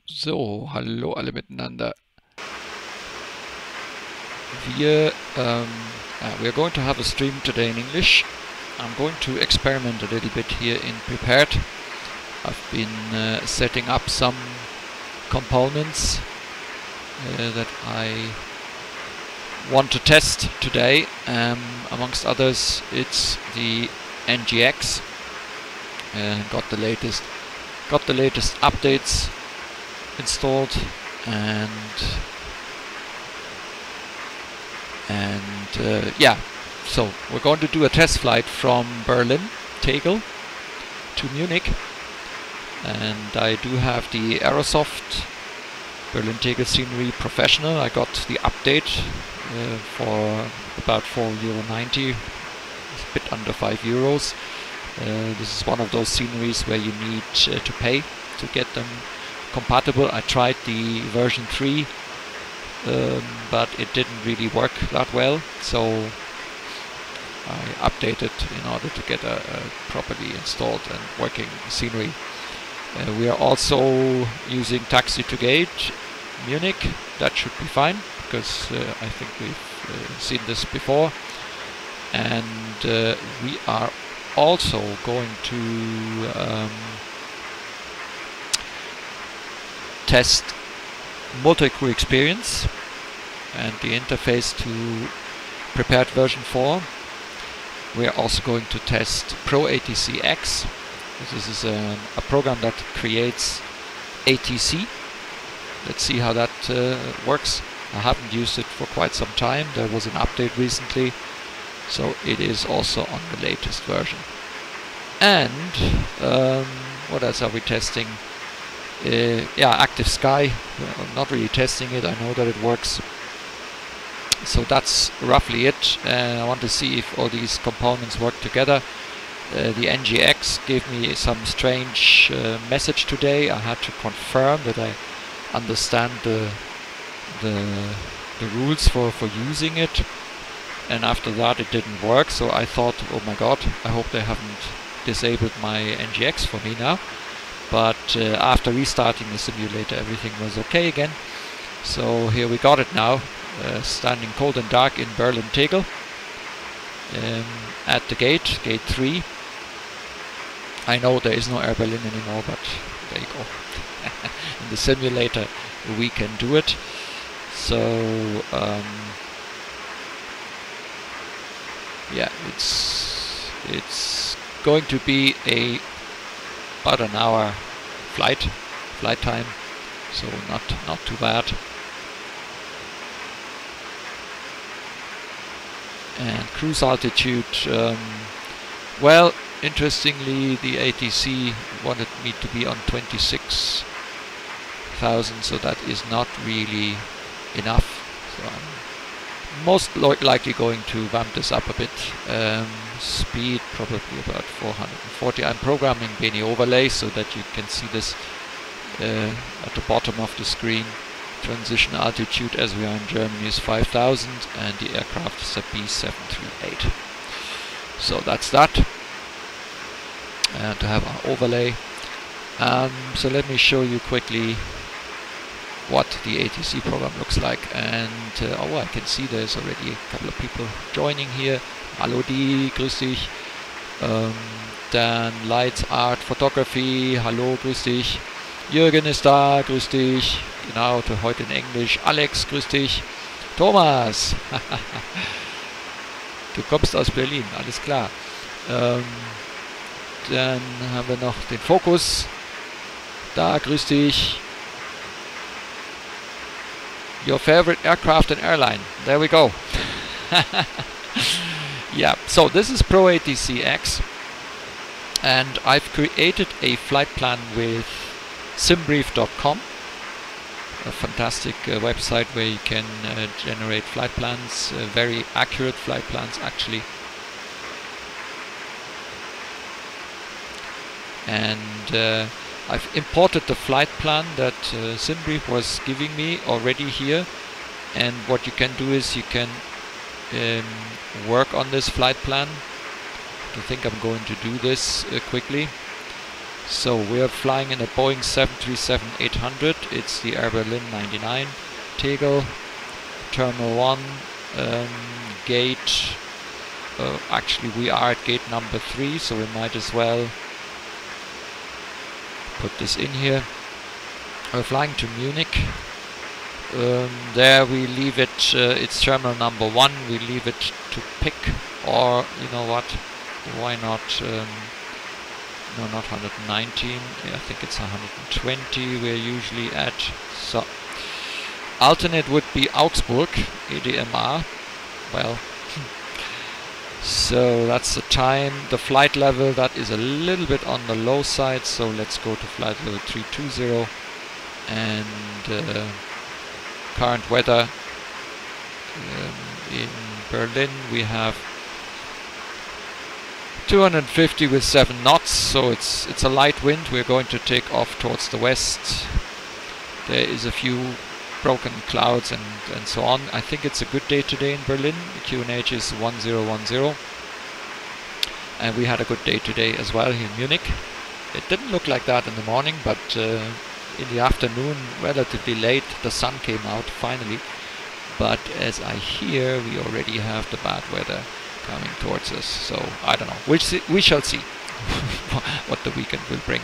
So, hallo alle miteinander. We're going to have a stream today in English. I'm going to experiment a little bit here in Prepared. I've been setting up some components that I want to test today. Amongst others, it's the NGX. Got the latest updates installed, and yeah, so we're going to do a test flight from Berlin Tegel to Munich, and I do have the Aerosoft Berlin Tegel Scenery Professional. I got the update for about €4.90, a bit under €5. This is one of those sceneries where you need to pay to get them compatible. I tried the version 3, but it didn't really work that well, so I updated in order to get a properly installed and working scenery. We are also using Taxi2Gate Munich. That should be fine, because I think we've seen this before. And we are also going to test multi-crew experience and the interface to Prepared version 4. We are also going to test ProATC X. This is a program that creates ATC. Let's see how that works. I haven't used it for quite some time. There was an update recently, so it is also on the latest version. And what else are we testing? Yeah, Active Sky. I'm not really testing it. I know that it works. So that's roughly it. I want to see if all these components work together. The NGX gave me some strange message today. I had to confirm that I understand the rules for using it. And after that it didn't work. So I thought, oh my god, I hope they haven't disabled my NGX for me now. But after restarting the simulator, everything was okay again. So here we got it now, standing cold and dark in Berlin Tegel, at the gate 3. I know there is no Air Berlin anymore, but there you go. In the simulator we can do it. So yeah, it's going to be about an hour flight time, so not too bad. And cruise altitude, well, interestingly, the ATC wanted me to be on 26,000, so that is not really enough. So I'm most likely going to vamp this up a bit. Speed probably about 440. I'm programming Beni overlay so that you can see this at the bottom of the screen. Transition altitude, as we are in Germany, is 5,000, and the aircraft is a B738. So that's that. And to have an overlay. So let me show you quickly what the ATC program looks like. And oh, I can see there's already a couple of people joining here. Hallo Di, grüß dich. Dann Lights, Art, Photography, hallo, grüß dich. Jürgen ist da, grüß dich. Genau, heute in Englisch. Alex, grüß dich. Thomas, du kommst aus Berlin, alles klar. Dann haben wir noch den Fokus. Da, grüß dich. Your favorite aircraft and airline. There we go. Yeah, so this is ProATC X, and I've created a flight plan with simbrief.com, a fantastic website where you can generate flight plans, very accurate flight plans actually. And I've imported the flight plan that Simbrief was giving me already here, and what you can do is you can work on this flight plan. I think I'm going to do this quickly. So we are flying in a Boeing 737-800 100, it's the Air Berlin 99 Tegel, Terminal 1, gate, actually we are at gate number 3, so we might as well put this in here. We're flying to Munich. There we leave it, it's terminal number 1, we leave it to pick, or you know what, why not, no, not 119, I think it's 120 we're usually at. So alternate would be Augsburg, EDMR, well, so that's the time. The flight level, that is a little bit on the low side, so let's go to flight level 320, and current weather in Berlin, we have 250 with 7 knots, so it's a light wind. We're going to take off towards the west. There is a few broken clouds and so on. I think it's a good day today in Berlin. The QNH is 1010, and we had a good day today as well here in Munich. It didn't look like that in the morning, but in the afternoon, relatively late, the sun came out finally. But as I hear, we already have the bad weather coming towards us, so I don't know. We shall see what the weekend will bring.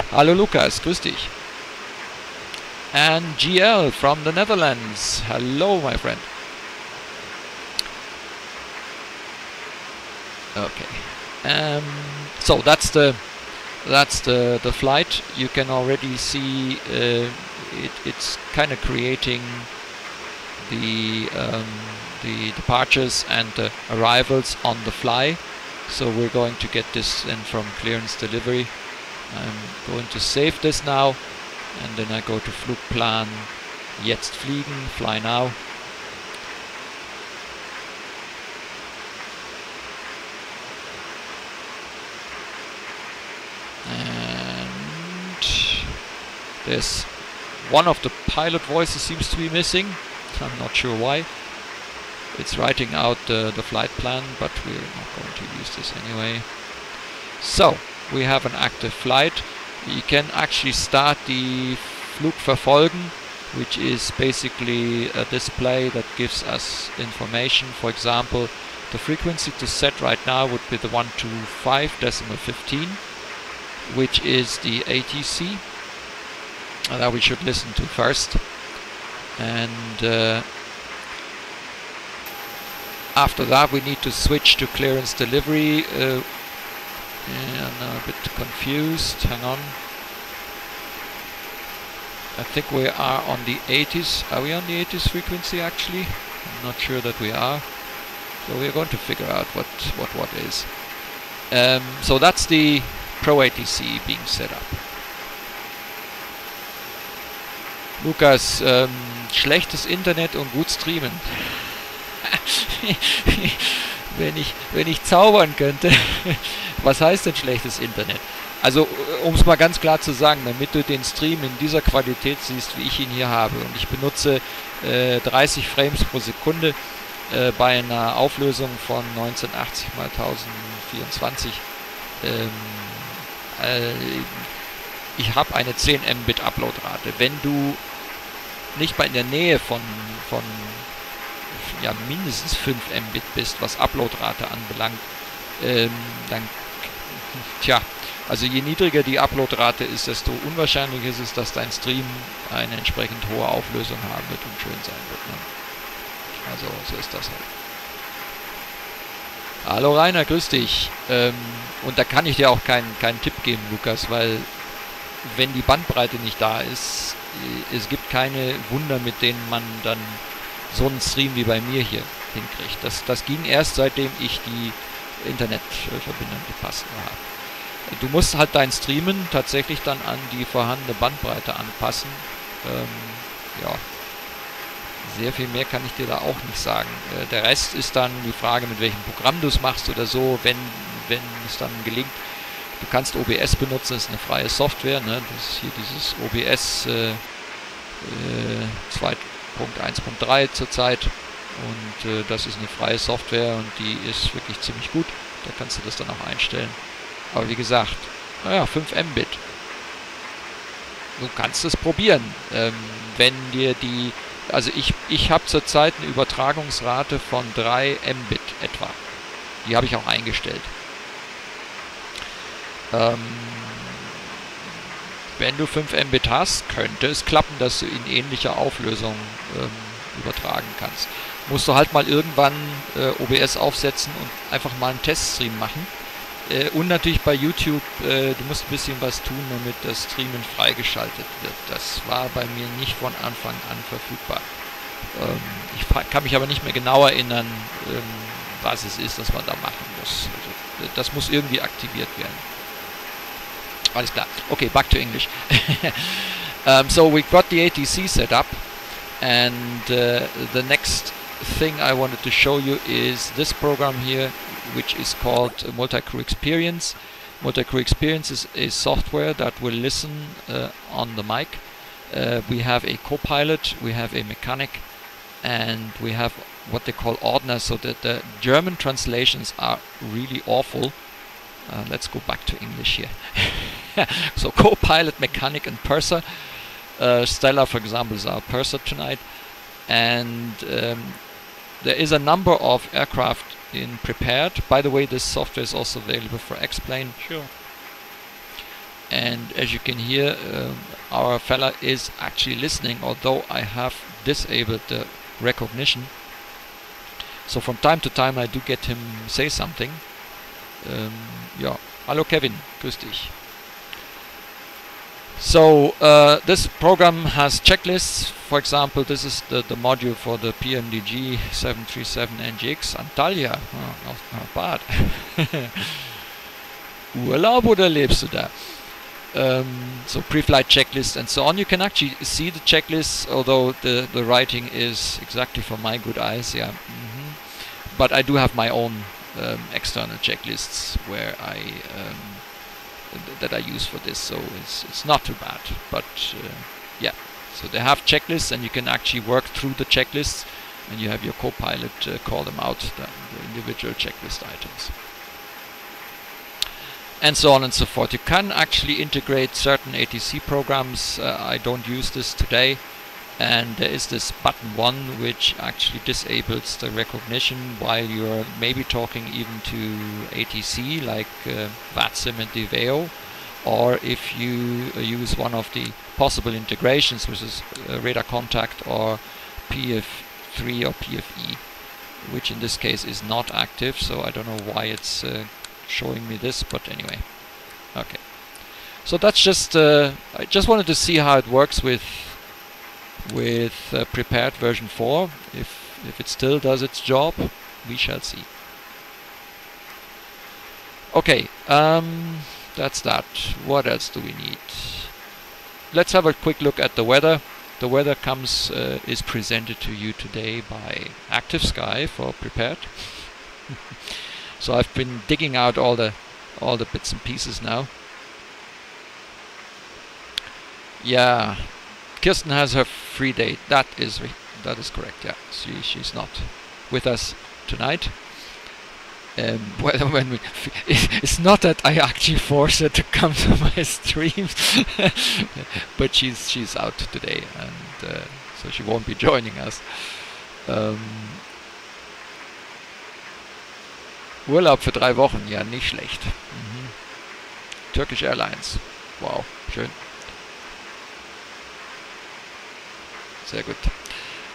Hallo Lukas, grüß dich. And GL from the Netherlands. Hello, my friend. Okay. So that's the flight. You can already see it's kind of creating the departures and the arrivals on the fly. So we're going to get this in from clearance delivery. I'm going to save this now, and then I go to Flugplan, jetzt fliegen, fly now. And there's one of the pilot voices seems to be missing. I'm not sure why. It's writing out the flight plan, but we're not going to use this anyway. So we have an active flight. You can actually start the Flugverfolgen, which is basically a display that gives us information. For example, the frequency to set right now would be the 125.15, which is the ATC that we should listen to first. And after that we need to switch to clearance delivery. Yeah, I'm a bit confused. Hang on. I think we are on the 80s. Are we on the 80s frequency actually? I'm not sure that we are. So we're going to figure out what is. So that's the ProATC being set up. Lukas, schlechtes Internet und gut streamen. wenn ich zaubern könnte. Was heißt denn schlechtes Internet? Also, um es mal ganz klar zu sagen, damit du den Stream in dieser Qualität siehst, wie ich ihn hier habe, und ich benutze 30 Frames pro Sekunde bei einer Auflösung von 1980 x 1024. Ich habe eine 10 Mbit Uploadrate. Wenn du nicht mal in der Nähe von ja, mindestens 5 Mbit bist, was Uploadrate anbelangt, dann, tja, also je niedriger die Uploadrate ist, desto unwahrscheinlicher ist es, dass dein Stream eine entsprechend hohe Auflösung haben wird und schön sein wird. Ne? Also so ist das halt. Hallo Rainer, grüß dich. Und da kann ich dir auch keinen Tipp geben, Lukas, weil wenn die Bandbreite nicht da ist, es gibt keine Wunder, mit denen man dann so einen Stream wie bei mir hier hinkriegt. Das ging erst, seitdem ich die Internetverbindung gepasst habe. Du musst halt dein Streamen tatsächlich dann an die vorhandene Bandbreite anpassen. Ja, sehr viel mehr kann ich dir da auch nicht sagen. Der Rest ist dann die Frage, mit welchem Programm du es machst oder so, wenn es dann gelingt. Du kannst OBS benutzen, das ist eine freie Software, ne? Das ist hier dieses OBS 2.1.3 zurzeit, und das ist eine freie Software und die ist wirklich ziemlich gut. Da kannst du das dann auch einstellen. Aber wie gesagt, naja, 5 Mbit. du kannst es probieren. Wenn dir die, also ich habe zurzeit eine Übertragungsrate von 3 Mbit etwa. Die habe ich auch eingestellt. Wenn du 5 Mbit hast, könnte es klappen, dass du in ähnlicher Auflösung übertragen kannst. Musst du halt mal irgendwann OBS aufsetzen und einfach mal einen Teststream machen. Und natürlich bei YouTube, du musst ein bisschen was tun, damit das Streamen freigeschaltet wird. Das war bei mir nicht von Anfang an verfügbar. Ich kann mich aber nicht mehr genau erinnern, was es ist, was man da machen muss. Also, das muss irgendwie aktiviert werden. Alles klar. Okay, back to English. So we've got the ATC set up, and the next thing I wanted to show you is this program here, which is called Multi-Crew Experience. Multi-Crew Experience is a software that will listen on the mic. We have a co-pilot, we have a mechanic, and we have what they call ordner, so that the German translations are really awful. Let's go back to English here. So co-pilot, mechanic, and purser. Stella, for example, is our purser tonight. And there is a number of aircraft in prepared. By the way, this software is also available for X-Plane. Sure. And as you can hear, our fella is actually listening, although I have disabled the recognition. So from time to time I do get him say something. Ja, hallo Kevin, grüß dich. So this program has checklists. For example, this is the module for the PMDG 737 NGX Antalya. Oh, not bad. Urlaub oder lebst du da? So pre-flight checklist and so on. You can actually see the checklists, although the writing is exactly for my good eyes. Yeah, but I do have my own external checklists where that I use for this, so it's not too bad. But yeah, so they have checklists, and you can actually work through the checklists, and you have your co-pilot call them out, the individual checklist items, and so on and so forth. You can actually integrate certain ATC programs. I don't use this today. And there is this button 1 which actually disables the recognition while you're maybe talking even to ATC like VATSIM and DVEO, or if you use one of the possible integrations, which is radar contact or PF3 or PFE, which in this case is not active, so I don't know why it's showing me this, but anyway. Okay, so that's just I just wanted to see how it works with prepared version 4. If it still does its job, we shall see. Okay, that's that. What else do we need? Let's have a quick look at the weather. The weather is presented to you today by Active Sky for prepared. So I've been digging out all the bits and pieces now. Yeah. Kirsten has her free day. That is correct. Yeah, she's not with us tonight. It's not that I actually force her to come to my streams, but she's out today, and so she won't be joining us. Urlaub für 3 Wochen, ja, nicht schlecht. Turkish Airlines, wow, schön. Sehr gut.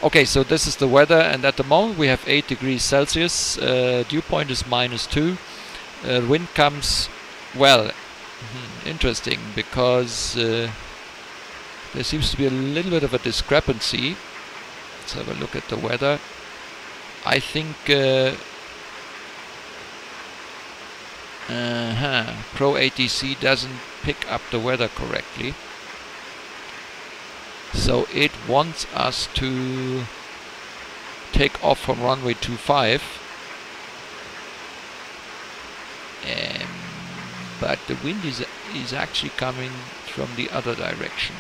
Okay, so this is the weather, and at the moment we have 8 degrees Celsius. Dew point is -2. Wind comes, well, interesting, because there seems to be a little bit of a discrepancy. Let's have a look at the weather. I think ProATC doesn't pick up the weather correctly. So it wants us to take off from runway 25, but the wind is actually coming from the other direction.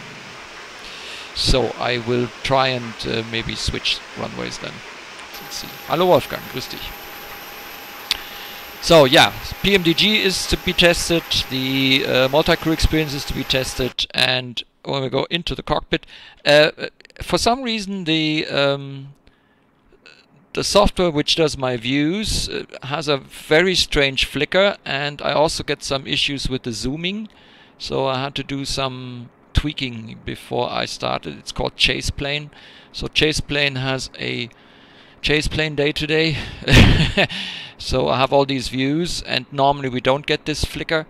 So I will try and maybe switch runways then. Let's see. Hallo Wolfgang, grüß dich. So yeah, PMDG is to be tested, the multi-crew experience is to be tested, and when we go into the cockpit, for some reason the software which does my views has a very strange flicker, and I also get some issues with the zooming, so I had to do some tweaking before I started. It's called Chase Plane. So Chase Plane has a Chase Plane day today. So I have all these views, and normally we don't get this flicker,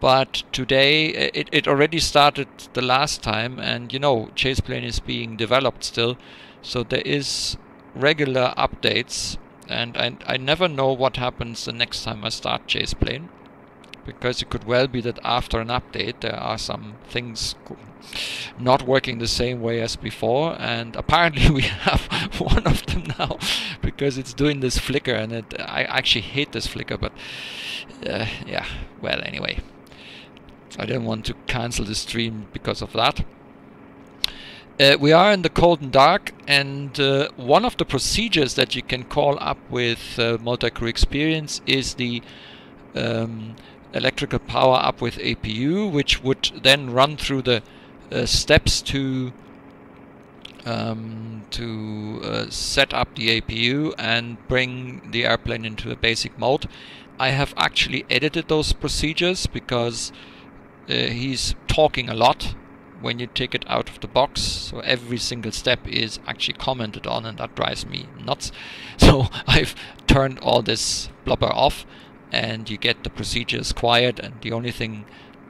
but today it already started the last time, and you know, Chase Plane is being developed still, so there is regular updates, and I never know what happens the next time I start Chase Plane, because it could well be that after an update there are some things not working the same way as before, and apparently we have one of them now, because it's doing this flicker, and I actually hate this flicker, but yeah, well, anyway, I didn't want to cancel the stream because of that. We are in the cold and dark, and one of the procedures that you can call up with multi-crew experience is the electrical power up with APU, which would then run through the steps to set up the APU and bring the airplane into a basic mode. I have actually edited those procedures because he's talking a lot when you take it out of the box, so every single step is actually commented on, and that drives me nuts. So I've turned all this blubber off, and you get the procedures quiet, and the only thing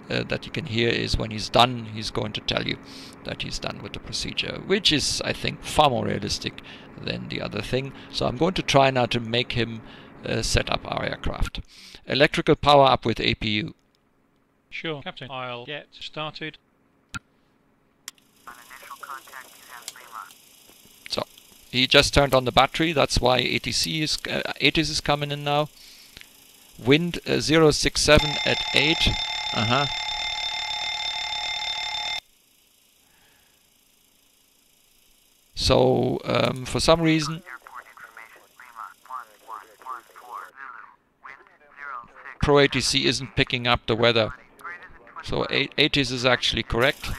that you can hear is when he's done, he's going to tell you that he's done with the procedure, which is, I think, far more realistic than the other thing. So I'm going to try now to make him set up our aircraft. Electrical power up with APU. Sure, Captain. I'll get started. So he just turned on the battery. That's why ATC is ATIS is coming in now. Wind 067 at 8. So for some reason ProATC isn't picking up the weather. So ATIS is actually correct.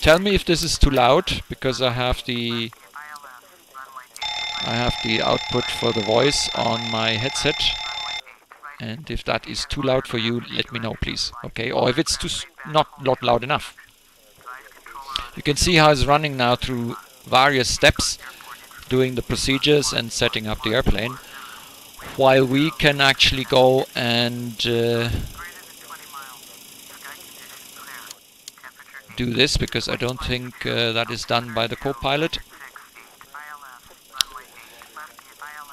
Tell me if this is too loud, because I have the output for the voice on my headset, and if that is too loud for you, let me know, please. Okay, or if it's too not loud enough. You can see how it's running now through various steps, doing the procedures and setting up the airplane, while we can actually go and do this, because I don't think that is done by the co-pilot.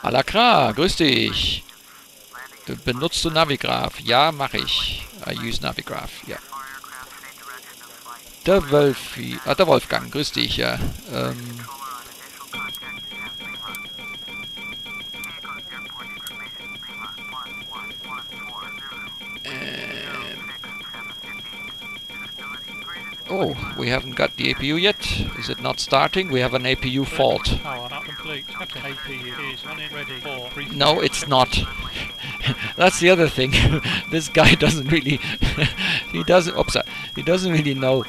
Alakra, grüß dich. Benutzt du Navigraph? Ja, mache ich. I use Navigraph, ja. Der Wolfi, der Wolfgang, grüß dich, ja. Oh, we haven't got the APU yet. Is it not starting? We have an APU fault. No, it's not. That's the other thing. This guy doesn't really he doesn't really know,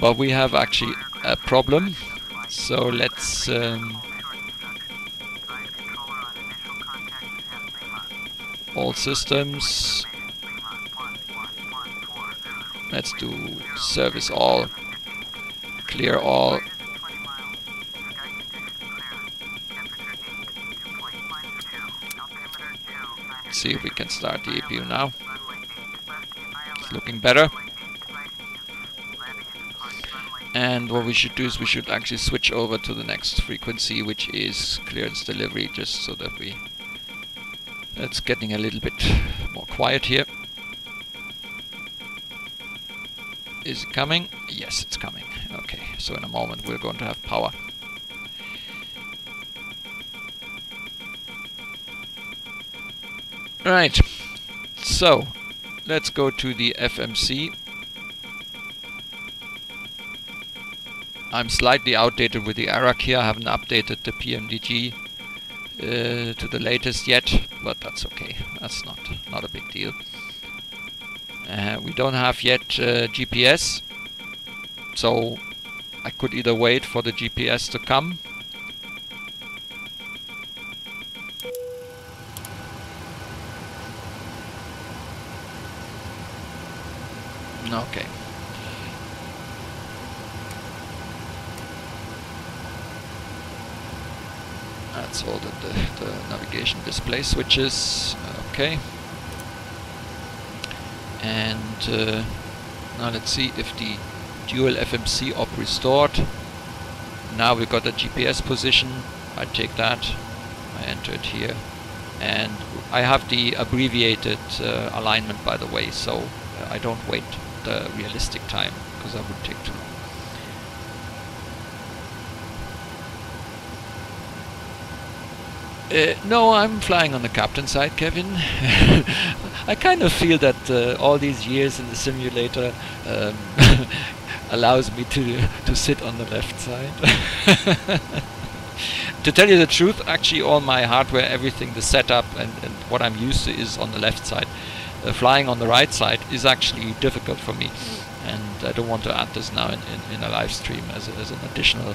but we have actually a problem. So let's all systems. Let's do service all, clear all. Let's see if we can start the APU now. It's looking better. And what we should do is we should actually switch over to the next frequency, which is clearance delivery, just so that it's getting a little bit more quiet here. Is it coming? Yes, it's coming. Okay, so in a moment we're going to have power. Right, so let's go to the FMC. I'm slightly outdated with the ARAC here. I haven't updated the PMDG to the latest yet, but that's okay. That's not a big deal. We don't have yet GPS, so I could either wait for the GPS to come. Okay. That's all the navigation display switches. Okay. And now let's see if the dual FMC op restored. Now we got a GPS position. I take that. I enter it here. And I have the abbreviated alignment, by the way, so I don't wait the realistic time, because that would take too long. No, I'm flying on the captain side, Kevin. I kind of feel that all these years in the simulator allows me to sit on the left side. To tell you the truth, actually all my hardware, everything, the setup and what I'm used to is on the left side. Flying on the right side is actually difficult for me, and I don't want to add this now in a live stream as an additional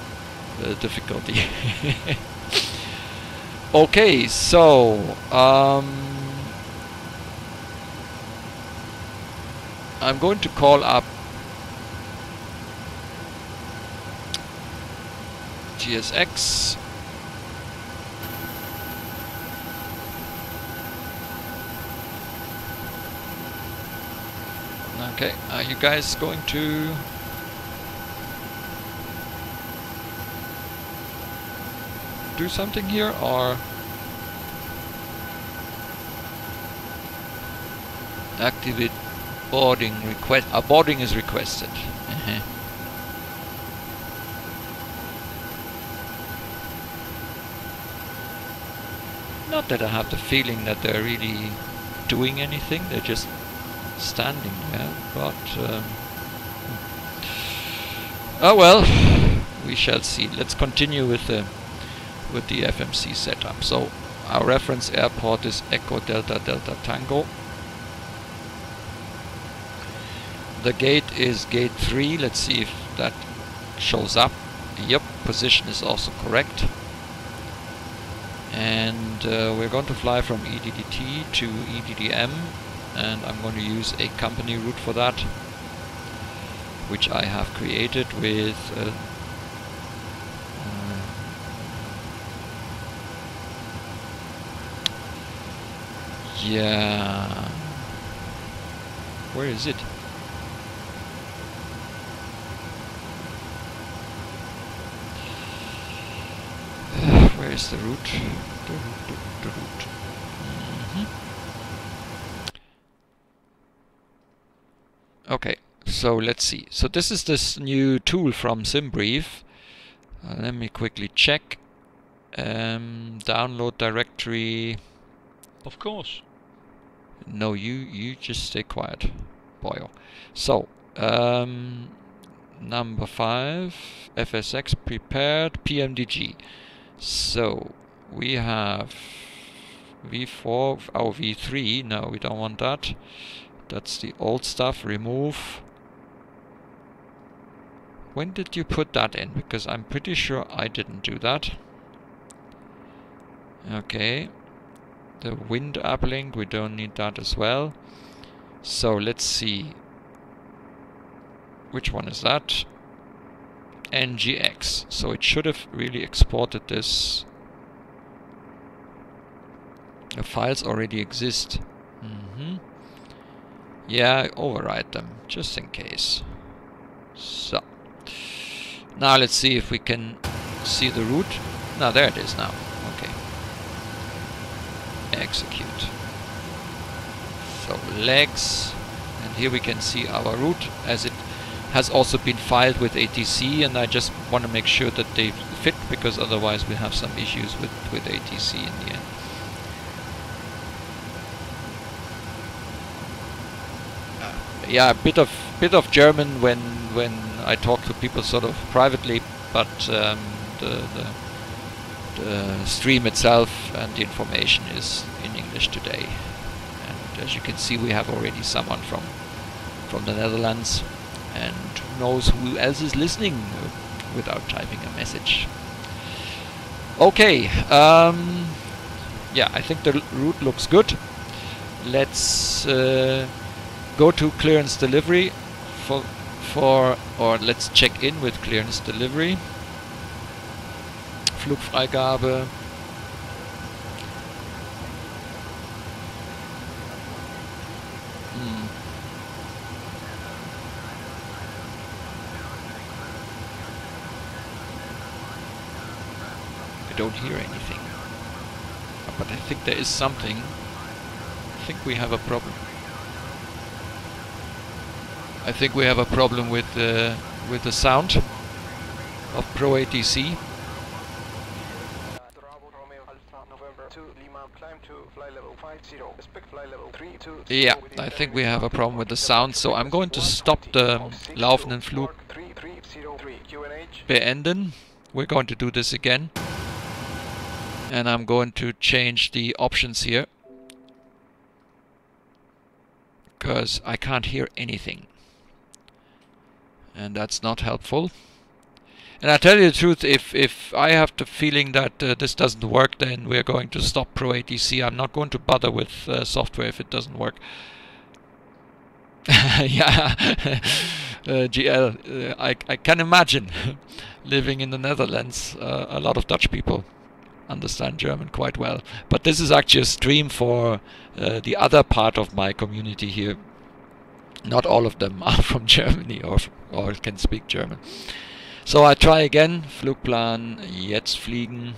difficulty. Okay, so I'm going to call up GSX. Okay, are you guys going to do something here, or activate boarding request? Boarding is requested. Not that I have the feeling that they're really doing anything, they're just standing there, but oh well, we shall see. Let's continue with the FMC setup. So our reference airport is Echo Delta Delta Tango. The gate is gate 3. Let's see if that shows up. Yep, position is also correct. And we're going to fly from EDDT to EDDM, and I'm going to use a company route for that, which I have created with yeah, where is it? Where is the route? The route. Okay, so let's see. So this is this new tool from SimBrief. Let me quickly check. Download directory. Of course. No, you just stay quiet, boyo. So number 5, FSX prepared, PMDG. So we have V4, our V3. No, we don't want that. That's the old stuff. Remove. When did you put that in? Because I'm pretty sure I didn't do that. Okay. The wind uplink, we don't need that as well. So let's see. Which one is that? NGX. So it should have really exported this. The files already exist. Yeah, override them, just in case. So, now let's see if we can see the route. No, there it is now. Okay. Execute. So, legs. And here we can see our route, as it has also been filed with ATC, and I just want to make sure that they fit, because otherwise we have some issues with ATC in the end. Yeah, a bit of German when the stream itself and the information is in English today. And as you can see, we have already someone from the Netherlands, and who knows who else is listening without typing a message. Okay, yeah, I think the route looks good. Let's go to clearance delivery or let's check in with clearance delivery. Flugfreigabe. I don't hear anything, but I think there is something. I think we have a problem. I think we have a problem with the sound of ProATC. Yeah, I think we have a problem with the sound, so I'm going to stop the laufenden Flug beenden. We're going to do this again. And I'm going to change the options here, because I can't hear anything. And that's not helpful. And I tell you the truth, if I have the feeling that this doesn't work, then we're going to stop ProATC. I'm not going to bother with software if it doesn't work. Yeah, GL, I can imagine living in the Netherlands. A lot of Dutch people understand German quite well. But this is actually a stream for the other part of my community here. Not all of them are from Germany or can speak German. So I try again. Flugplan jetzt fliegen.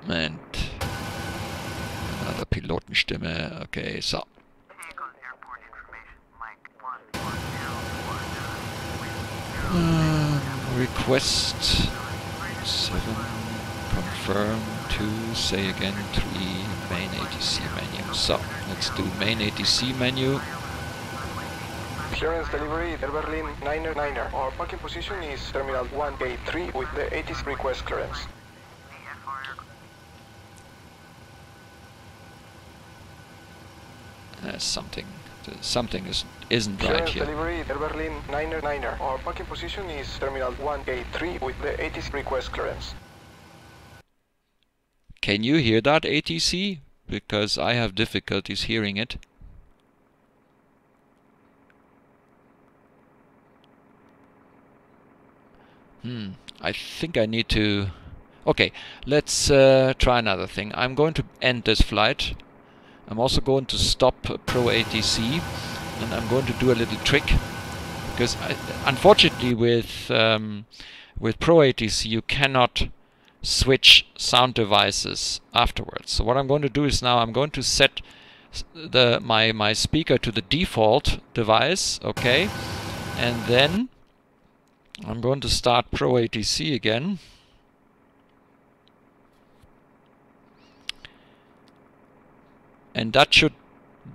And another Pilotenstimme. Okay, so. Request 7, confirm 2, say again 3, main ATC menu. So, let's do main ATC menu. Clearance delivery, Air Berlin 9er. Our parking position is Terminal 1 Gate 3 with the ATC request clearance. Something isn't right here. Delivery, Air Berlin 9er. Our parking position is Terminal 1 Gate 3 with the ATC request clearance. Can you hear that, ATC? Because I have difficulties hearing it. I think I need to... Okay, let's try another thing. I'm going to end this flight. I'm also going to stop ProATC, and I'm going to do a little trick, because unfortunately with ProATC you cannot switch sound devices afterwards. So what I'm going to do is now I'm going to set my speaker to the default device, okay, and then I'm going to start ProATC again. And that should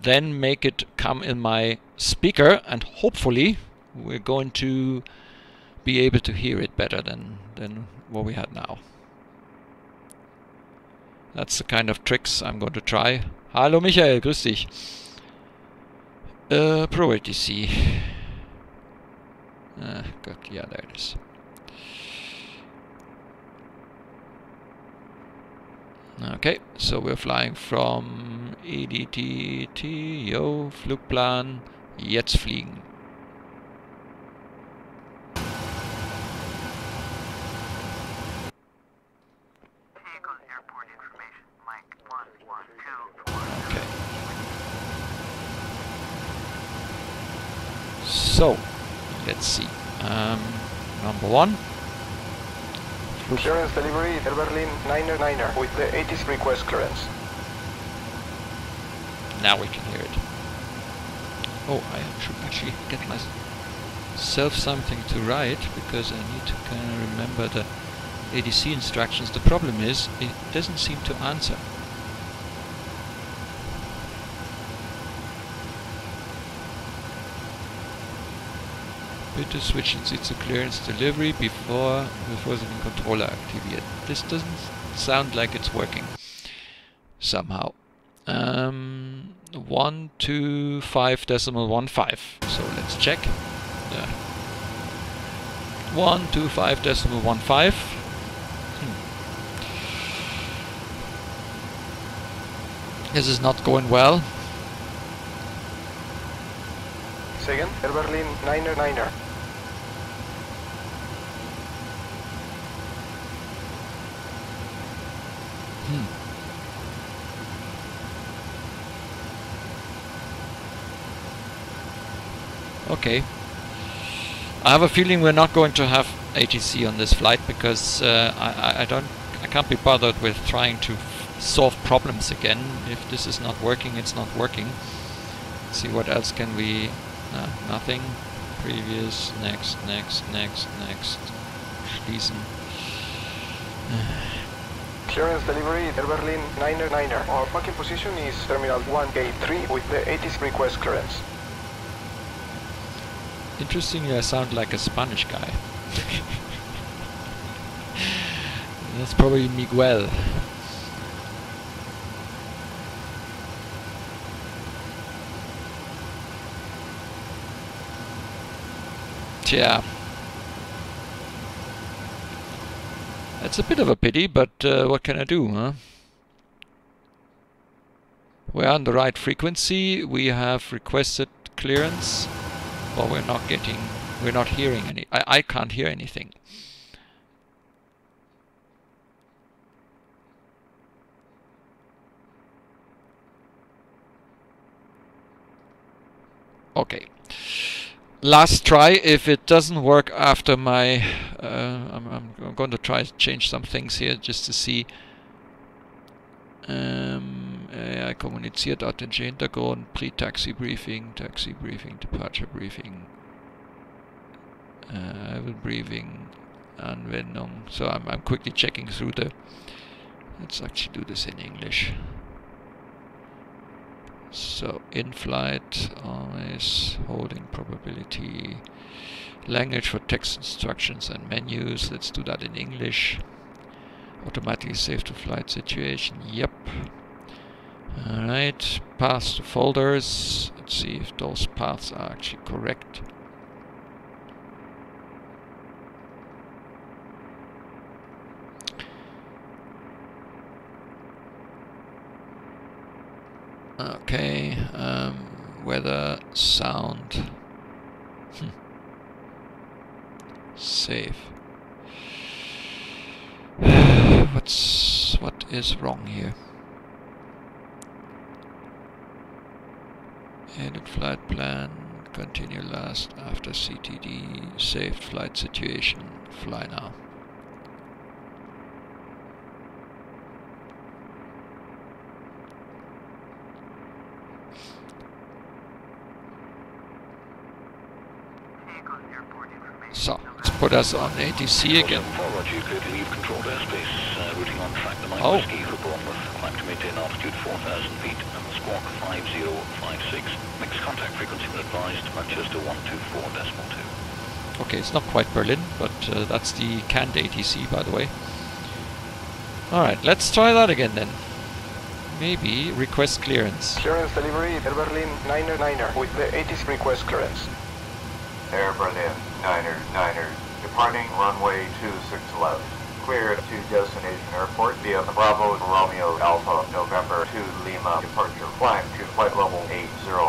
then make it come in my speaker, and hopefully we're going to be able to hear it better than what we had now. That's the kind of tricks I'm going to try. Hallo Michael, grüß dich. ProATC. Good, yeah, there it is. Okay, so we're flying from EDDT, yo, Flugplan, jetzt fliegen. Okay. So, let's see. Number 1. Clearance delivery, Air Berlin 9er with the ATC request clearance. Now we can hear it. Oh, I should actually get myself something to write, because I need to kind of remember the ADC instructions. The problem is, it doesn't seem to answer. Bitte switchen Sie zu clearance delivery before Sie den Controller aktivieren. This doesn't sound like it's working somehow. 125.15. So let's check. 125.15. This is not going well. Second, Air Berlin 9er. Okay. I have a feeling we're not going to have ATC on this flight because I can't be bothered with trying to solve problems again. If this is not working, it's not working. Let's see what else can we... nothing. Previous, next. Schließen. Clearance delivery, Air Berlin 9er. Our parking position is Terminal 1 Gate 3 with the ATC request clearance. Interestingly, I sound like a Spanish guy. That's probably Miguel. Yeah, that's a bit of a pity, but what can I do, huh? We're on the right frequency, we have requested clearance, but we're not hearing any. I can't hear anything. Okay. Last try. If it doesn't work after my... I'm going to try to change some things here just to see. Kommuniziert ATG Hintergrund, Pre-Taxi Briefing, Taxi Briefing, Departure Briefing, Arrival Briefing, Anwendung. So I'm quickly checking through the... Let's actually do this in English. So, in-flight, always holding probability, language for text instructions and menus. Let's do that in English. Automatically save to flight situation. Yep. Alright, paths to folders. Let's see if those paths are actually correct. Okay, weather, sound, save. What is wrong here? Edit flight plan, continue last after CTD, saved flight situation, fly now. So, let's put us on ATC again. Oh. Climb to maintain altitude 4,000 feet and squawk 5056. Mixed contact frequency when advised, Manchester 124.2. Okay, it's not quite Berlin, but that's the canned ATC, by the way. Alright, let's try that again then. Maybe request clearance. Clearance delivery, Air Berlin 9er with the ATC request clearance. Air Berlin 9er, departing runway 26 left. Cleared to destination airport via Bravo Romeo Alpha November 2 Lima departure. Climb to flight level 80.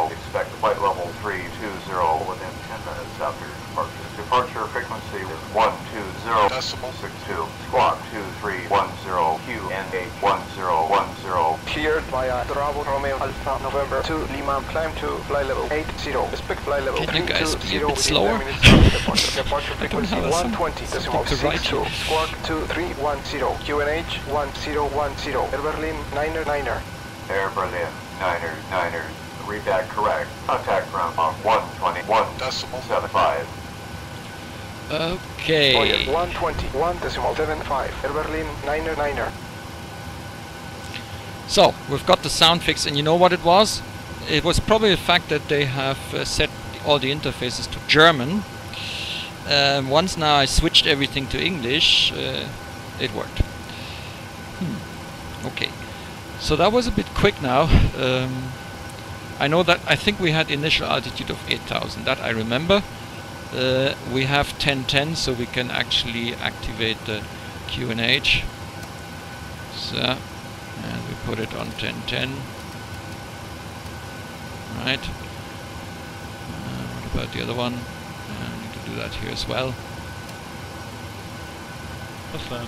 Expect flight level 320 within 10 minutes after departure. Departure frequency is 120.62. Squawk 2310 QNH 1010. Cleared via Bravo Romeo Alpha November 2 Lima. Climb to flight level 80. Expect flight level 320. Can you guys be a bit slower? Departure frequency 120.62. Squawk 2310. QNH 1010. Air Berlin 9er. Air Berlin 9er. Read that correct. Contact ground on 121.75. Okay. Oh yes, 121.75. Air Berlin 9er. So, we've got the sound fixed, and you know what it was? It was probably the fact that they have set all the interfaces to German, once now I switched everything to English, it worked. Okay, so that was a bit quick now. I know that I think we had initial altitude of 8,000, that I remember. We have 1010, so we can actually activate the QNH. So, and we put it on 1010. Right. What about the other one? I need to do that here as well. Affirm.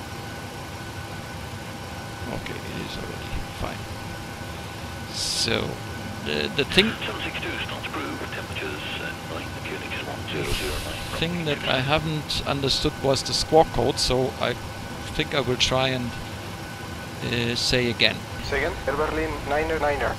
Okay, it is already fine. So, the thing... 762 starts approved, temperatures 9, the QNH is 1009. Thing that I haven't understood was the squawk code, so I think I will try and say again. Say again, Air Berlin 9er.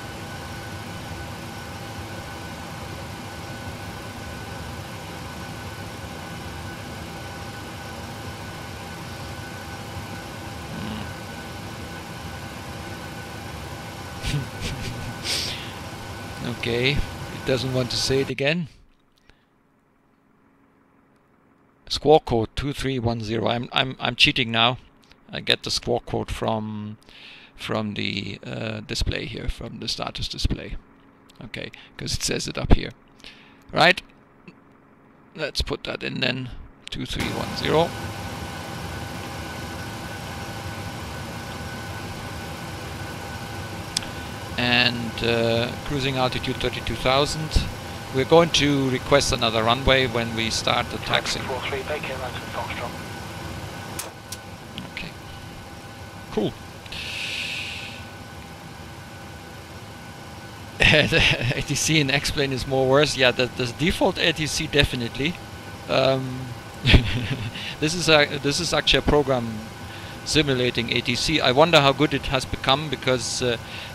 Okay, it doesn't want to say it again. Squawk code 2310. I'm cheating now. I get the squawk code from the display here, from the status display. Okay, because it says it up here. Right. Let's put that in then. 2310. And cruising altitude 32,000. We're going to request another runway when we start the taxing. Okay. Cool. The ATC in X-plane is more worse. Yeah, the default ATC definitely. This is actually a program simulating ATC. I wonder how good it has become, because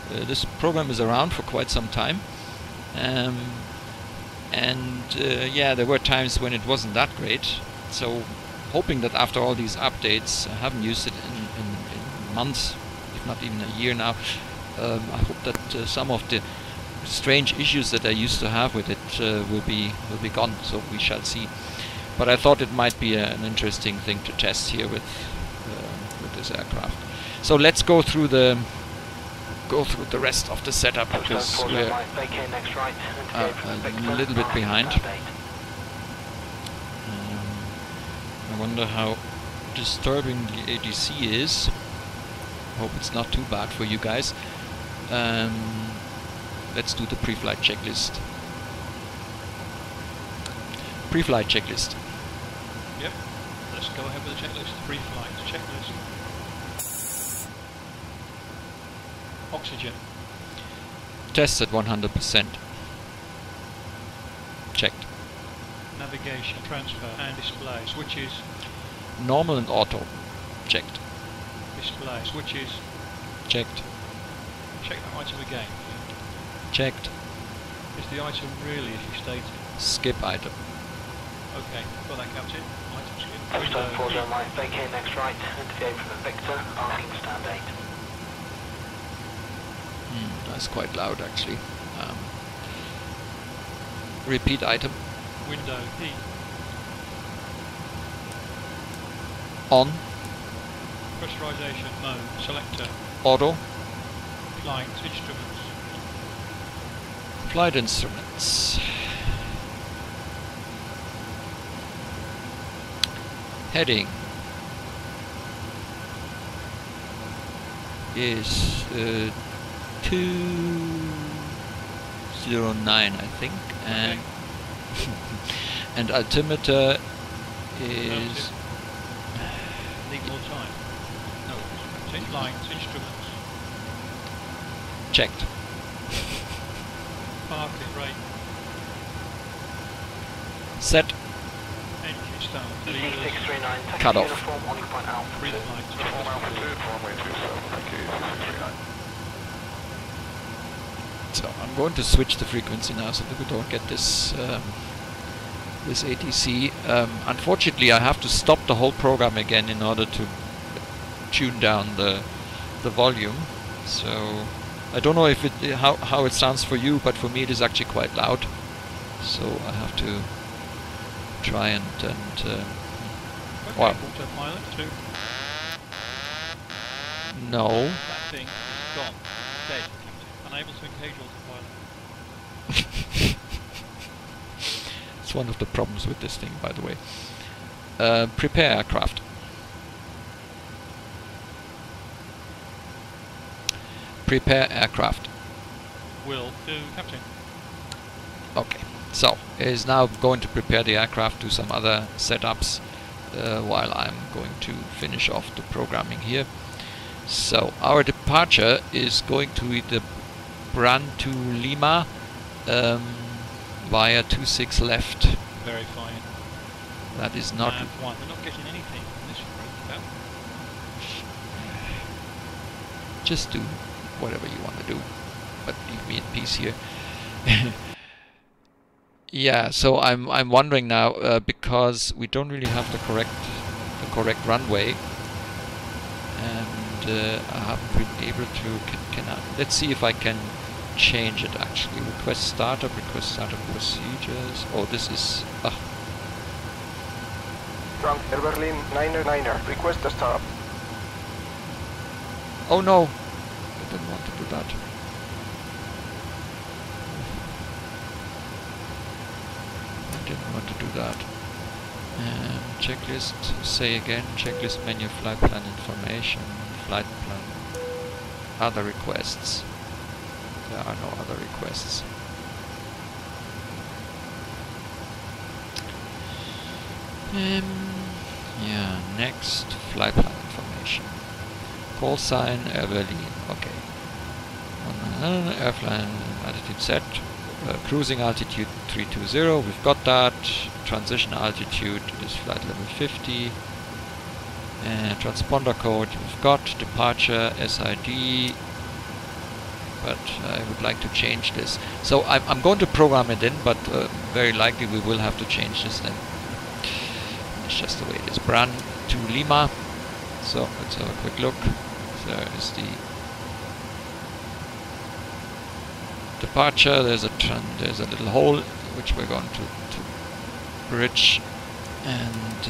this program is around for quite some time, yeah, there were times when it wasn't that great. So hoping that after all these updates, I haven't used it in months, if not even a year now, I hope that some of the strange issues that I used to have with it will be gone, so we shall see. But I thought it might be an interesting thing to test here with this aircraft. So let's go through the rest of the setup, because we're a little bit behind. I wonder how disturbing the ADC is. Hope it's not too bad for you guys. Let's do the pre-flight checklist. Pre-flight checklist. Yep. Let's go ahead with the checklist. Pre-flight checklist. Oxygen. Tests at 100%. Checked. Navigation, transfer and display. Switches. Normal and auto. Checked. Display. Switches. Checked. Check that item again. Checked. Is the item really as you stated? Skip item. Okay, got that, Captain. Item skip. Stone 409, vacate next right, deviate from the Victor, asking stand 8. That's quite loud actually. Repeat item. Window P. On. Pressurization mode, selector. Auto. Flight instruments. Flight instruments. Heading is 209, I think, and and altimeter is. Need more time. No, flight instruments. Checked. Parking rate. Set. Engine start. EDDT-639, Cut off. uniform, Honeypoint Alpha 2. Pre-flight. Uniform Alpha 2. Runway 27, thank you, 639. So I'm going to switch the frequency now so that we don't get this this ATC. Unfortunately, I have to stop the whole program again in order to tune down the volume. So I don't know if it how it sounds for you, but for me it is actually quite loud. So I have to try and Okay, well, autopilot 2. no. That thing is gone. Dead, Captain. Unable to engage autopilot. It's one of the problems with this thing, by the way. Prepare aircraft. Prepare aircraft. Will do, Captain. Okay, so is now going to prepare the aircraft, do some other setups while I'm going to finish off the programming here. So our departure is going to be the Bran to Lima via 26 left. Very fine. That is not. And 1. We're not getting anything from this route. Just do whatever you want to do, but leave me in peace here. Yeah, so I'm wondering now because we don't really have the correct runway, and I haven't been able to. Let's see if I can change it actually. Request startup procedures. Oh, this is. Trunk Air Berlin 9er, request a stop. Oh no! I didn't want to do that. I didn't want to do that. Checklist, say again, checklist menu, flight plan information, flight plan, other requests. There are no other requests. Yeah, next, flight plan information. Call sign, Air Berlin, okay. Airplane altitude set, cruising altitude 320, we've got that. Transition altitude is flight level 50. Transponder code, we've got. Departure, SID, but I would like to change this. So I'm going to program it in, but very likely we will have to change this then. It's just the way it is. Bran to Lima. So let's have a quick look. There is the departure. There's a little hole which we're going to bridge, and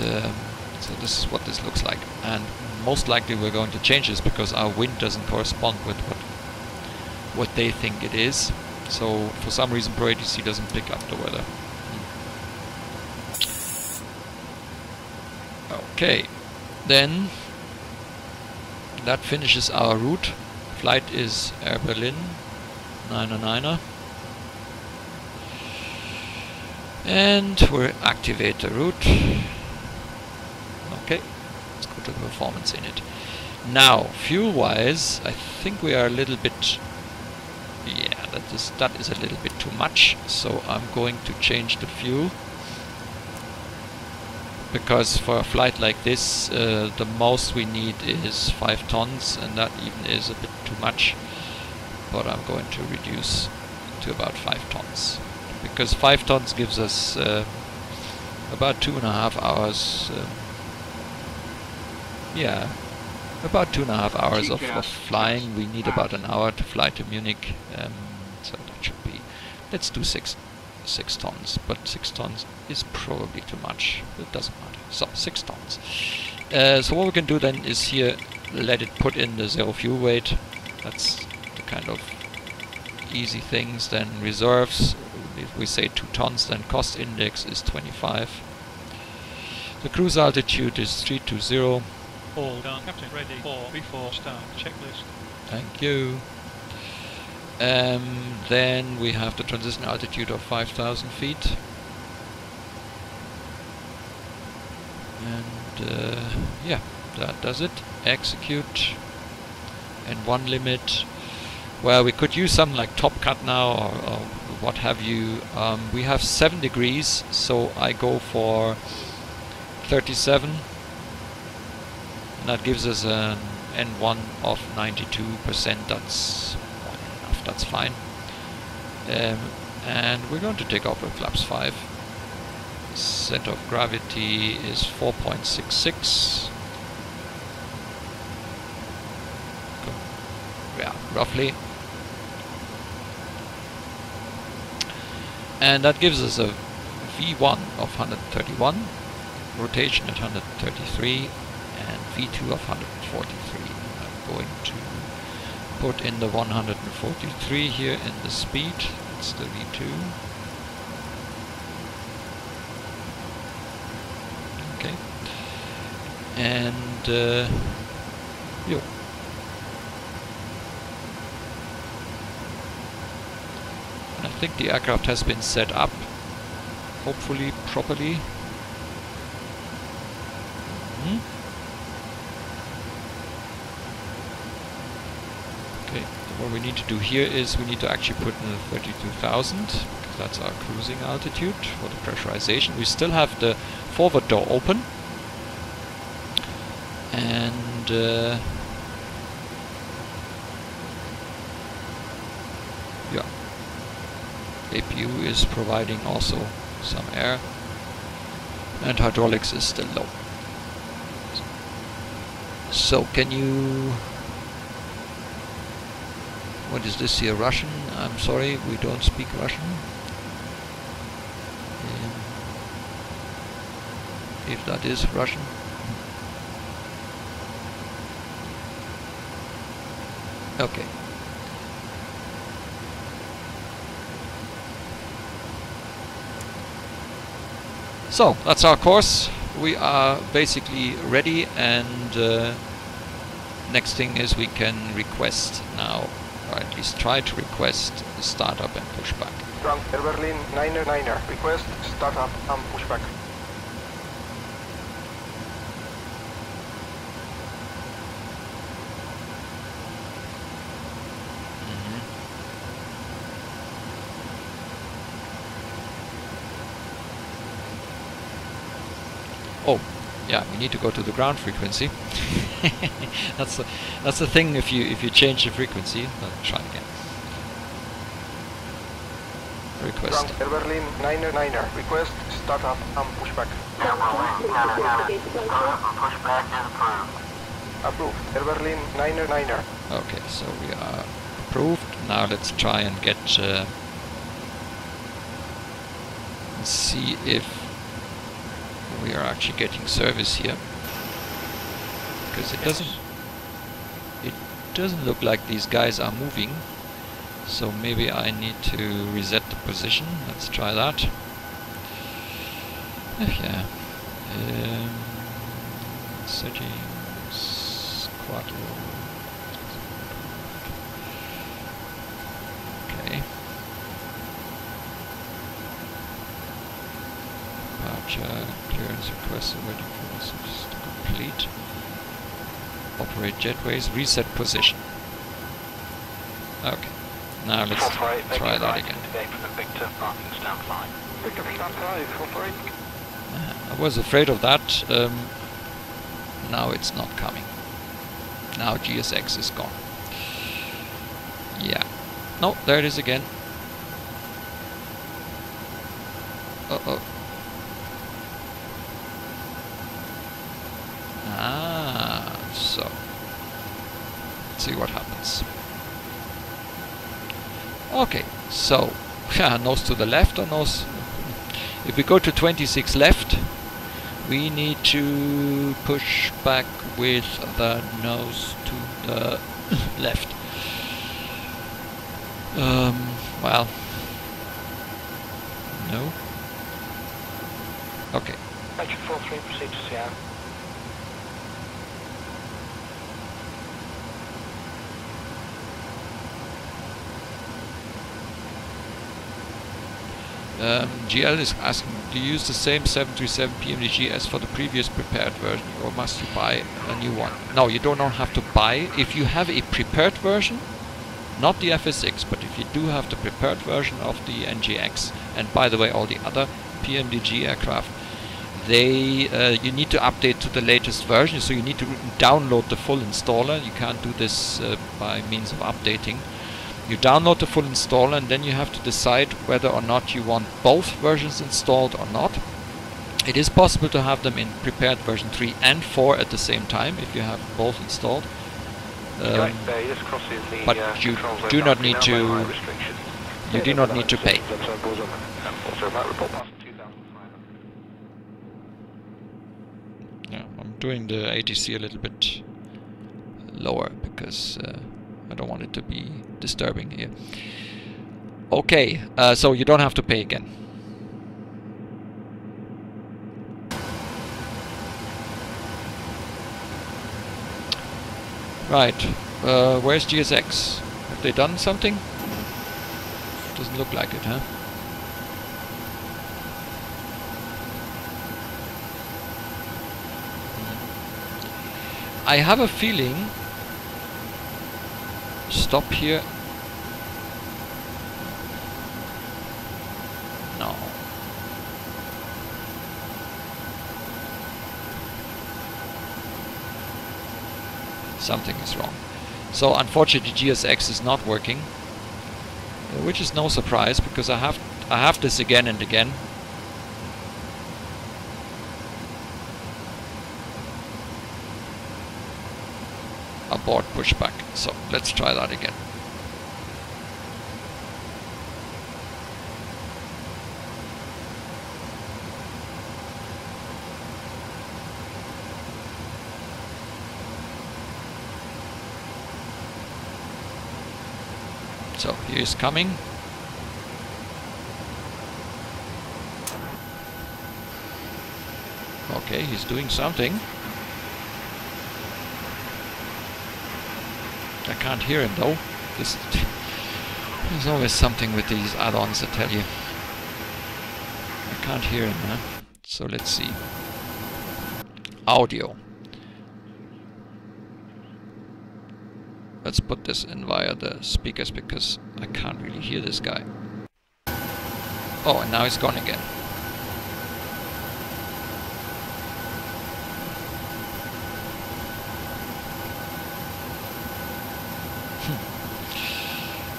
so this is what this looks like. And most likely we're going to change this because our wind doesn't correspond with what they think it is. So for some reason ProATC doesn't pick up the weather. Okay, then that finishes our route. Flight is Air Berlin 9er, and we'll activate the route. Okay, let's go to performance in it. Now, fuel wise, I think we are a little bit, yeah, that is a little bit too much, so I'm going to change the fuel. Because for a flight like this, the most we need is 5 tons, and that even is a bit too much. But I'm going to reduce to about 5 tons. Because 5 tons gives us about 2.5 hours. Yeah, about 2.5 hours of flying. We need about an hour to fly to Munich. So that should be, let's do 6 tons, but 6 tons is probably too much. It doesn't matter. So 6 tons. So what we can do then is here let it put in the zero fuel weight. That's the kind of easy things. Then reserves, if we say 2 tons, then cost index is 25. The cruise altitude is 320. All done, Captain. Ready for before start. Checklist. Thank you. Then we have the transition altitude of 5,000 feet. And yeah, that does it. Execute. And one limit. Well, we could use something like Top Cut now, or what have you. We have 7 degrees, so I go for 37. And that gives us an N1 of 92%. That's enough, that's fine. And we're going to take off with flaps 5. Center of gravity is 4.66. Yeah, roughly. And that gives us a V1 of 131, rotation at 133, and V2 of 143. I'm going to put in the 143 here in the speed. It's the V2. Okay. And yo. I think the aircraft has been set up, hopefully properly. Okay, what we need to do here is we need to actually put in the 32,000, because that's our cruising altitude for the pressurization. We still have the forward door open, and yeah, APU is providing also some air, and hydraulics is still low. So can you... What is this here? Russian? I'm sorry, we don't speak Russian. If that is Russian. Okay. So, that's our course. We are basically ready, and next thing is we can request now, or at least try to request the startup and pushback. Ground Air Berlin 9er, request startup and pushback. Oh, yeah, we need to go to the ground frequency. that's the thing. If you change the frequency, let's try again. Request. Ground Air Berlin 9er, request startup and pushback. Pushback is approved. Approved. Air Berlin 9er. Okay, so we are approved. Now let's try and get see if we are actually getting service here, because it doesn't look like these guys are moving. So maybe I need to reset the position. Let's try that. Yeah. Settings, quattro. Okay. Departure, clearance request waiting for us to complete. Operate jetways, reset position. Okay. Now let's try that again. I was afraid of that. Now it's not coming. Now GSX is gone. Yeah. No, there it is again. Uh-oh. Ah, so. Let's see what happens. Okay, so, nose to the left or nose... If we go to 26 left, we need to push back with the nose to the left. Well... No? Okay. Metric 43, proceed to Sierra. GL is asking, do you use the same 737 PMDG as for the previous prepared version, or must you buy a new one? No, you don't have to buy. If you have a prepared version, not the FS6, but if you do have the prepared version of the NGX, and by the way, all the other PMDG aircraft, they you need to update to the latest version, so you need to download the full installer. You can't do this by means of updating. You download the full installer, and then you have to decide whether or not you want both versions installed or not. It is possible to have them in prepared version 3 and 4 at the same time if you have both installed. But you do not need to. You do not need to pay. Yeah, I'm doing the ATC a little bit lower because I don't want it to be disturbing here. Okay, so you don't have to pay again. Right, where's GSX? Have they done something? Doesn't look like it, huh? I have a feeling. Stop here. No. Something is wrong. So unfortunately GSX is not working, which is no surprise because I have this again and again. Abort pushback. So let's try that again. So he is coming. Okay, he's doing something. I can't hear him though. There's always something with these add-ons, I tell you. I can't hear him, huh? So let's see. Audio. Let's put this in via the speakers because I can't really hear this guy. Oh, and now he's gone again.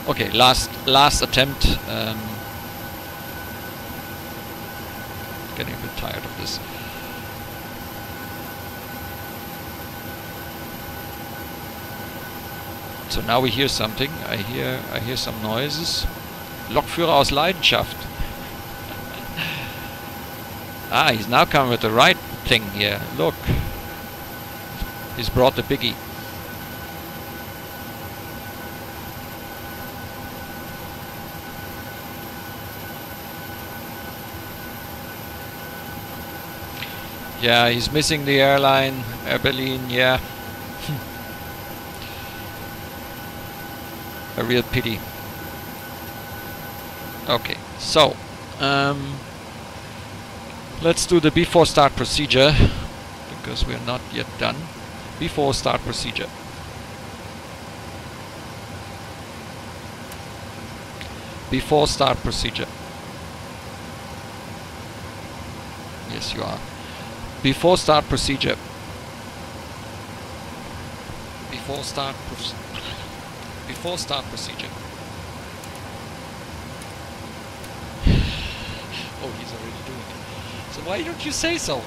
Okay, last attempt. Getting a bit tired of this. So now we hear something. I hear some noises. Lokführer aus Leidenschaft. Ah, he's now coming with the right thing here. Look, he's brought the biggie. Yeah, he's missing the airline, Air Berlin, yeah. A real pity. Okay, so let's do the before start procedure because we're not yet done. Before start procedure. Before start procedure. Yes, you are. Before start procedure. Before start procedure. Before start procedure. Oh, he's already doing it. So why don't you say so?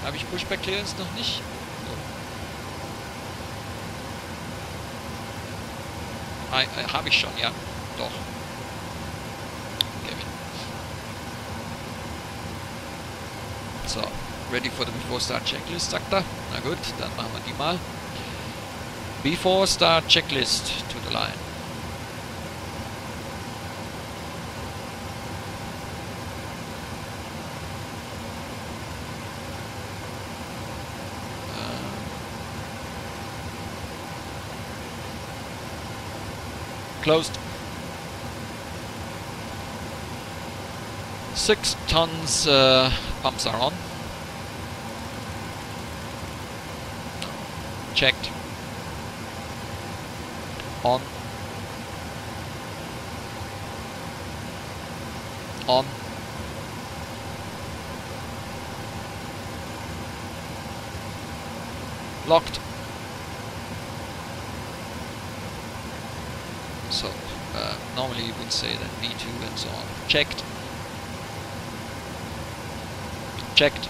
Habe ich Pushback Clearance noch nicht? So. Habe ich schon, ja. Doch. So, ready for the before start checklist, sagt er. Na gut, dann machen wir die mal. Before start checklist to the line. Closed. 6 tons pumps are on. Checked. On. On. Locked. So, normally you would say that V2 and so on. Checked. Checked.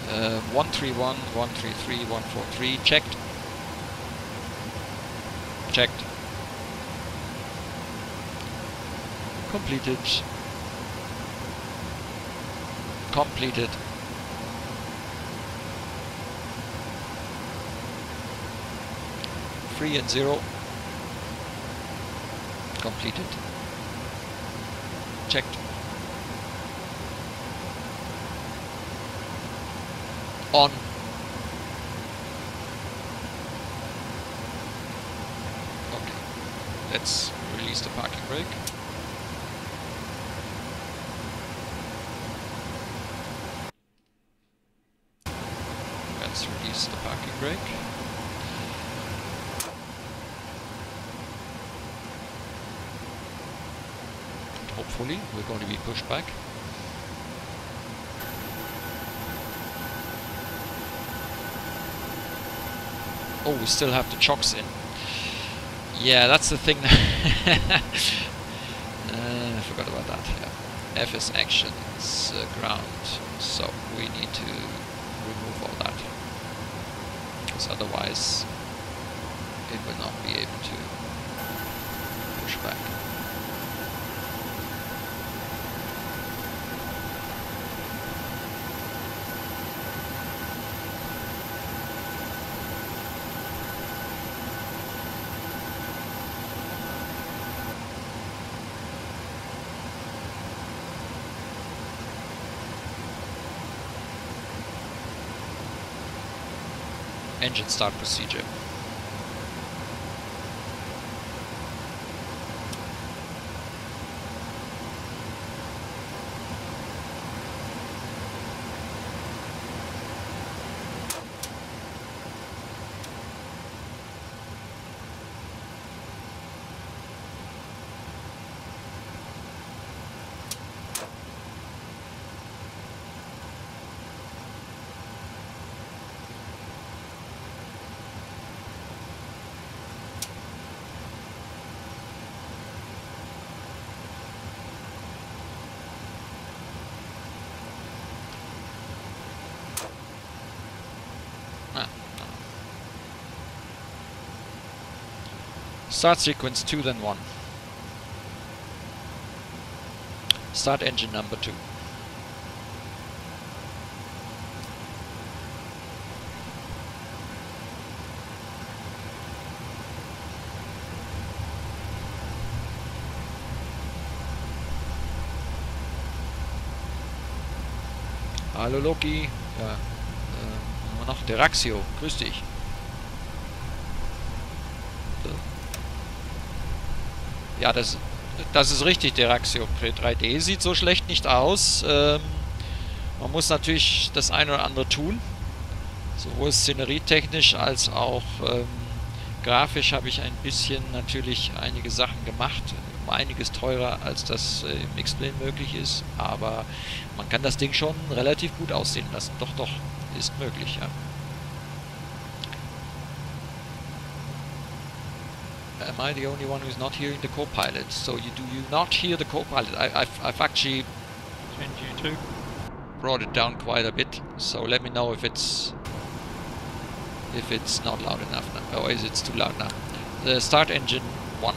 Uh, 131, 133, 143, checked. Checked. Completed. Completed. Free and 0. Completed. Checked. On. Okay. Let's release the parking brake. Let's release the parking brake. Hopefully, we're going to be pushed back. Oh, we still have the chocks in. Yeah, that's the thing. I forgot about that. Yeah. FS actions, ground. So we need to remove all that. Because otherwise it will not be able to push back. Engine start procedure. Start sequence 2 then 1. Start engine number 2. Hallo Loki. Ja, nur noch Deraxio. Grüß dich. Ja, das ist richtig, Deraxio. P3D sieht so schlecht nicht aus. Man muss natürlich das eine oder andere tun. Sowohl szenerietechnisch als auch grafisch habe ich ein bisschen natürlich einige Sachen gemacht. Um einiges teurer, als das im X-Plane möglich ist. Aber man kann das Ding schon relativ gut aussehen lassen. Doch, doch, ist möglich, ja. Am I the only one who's not hearing the co-pilot? So do you not hear the co-pilot? I've actually brought it down quite a bit. So let me know if it's not loud enough now, or is it too loud now? Start engine 1.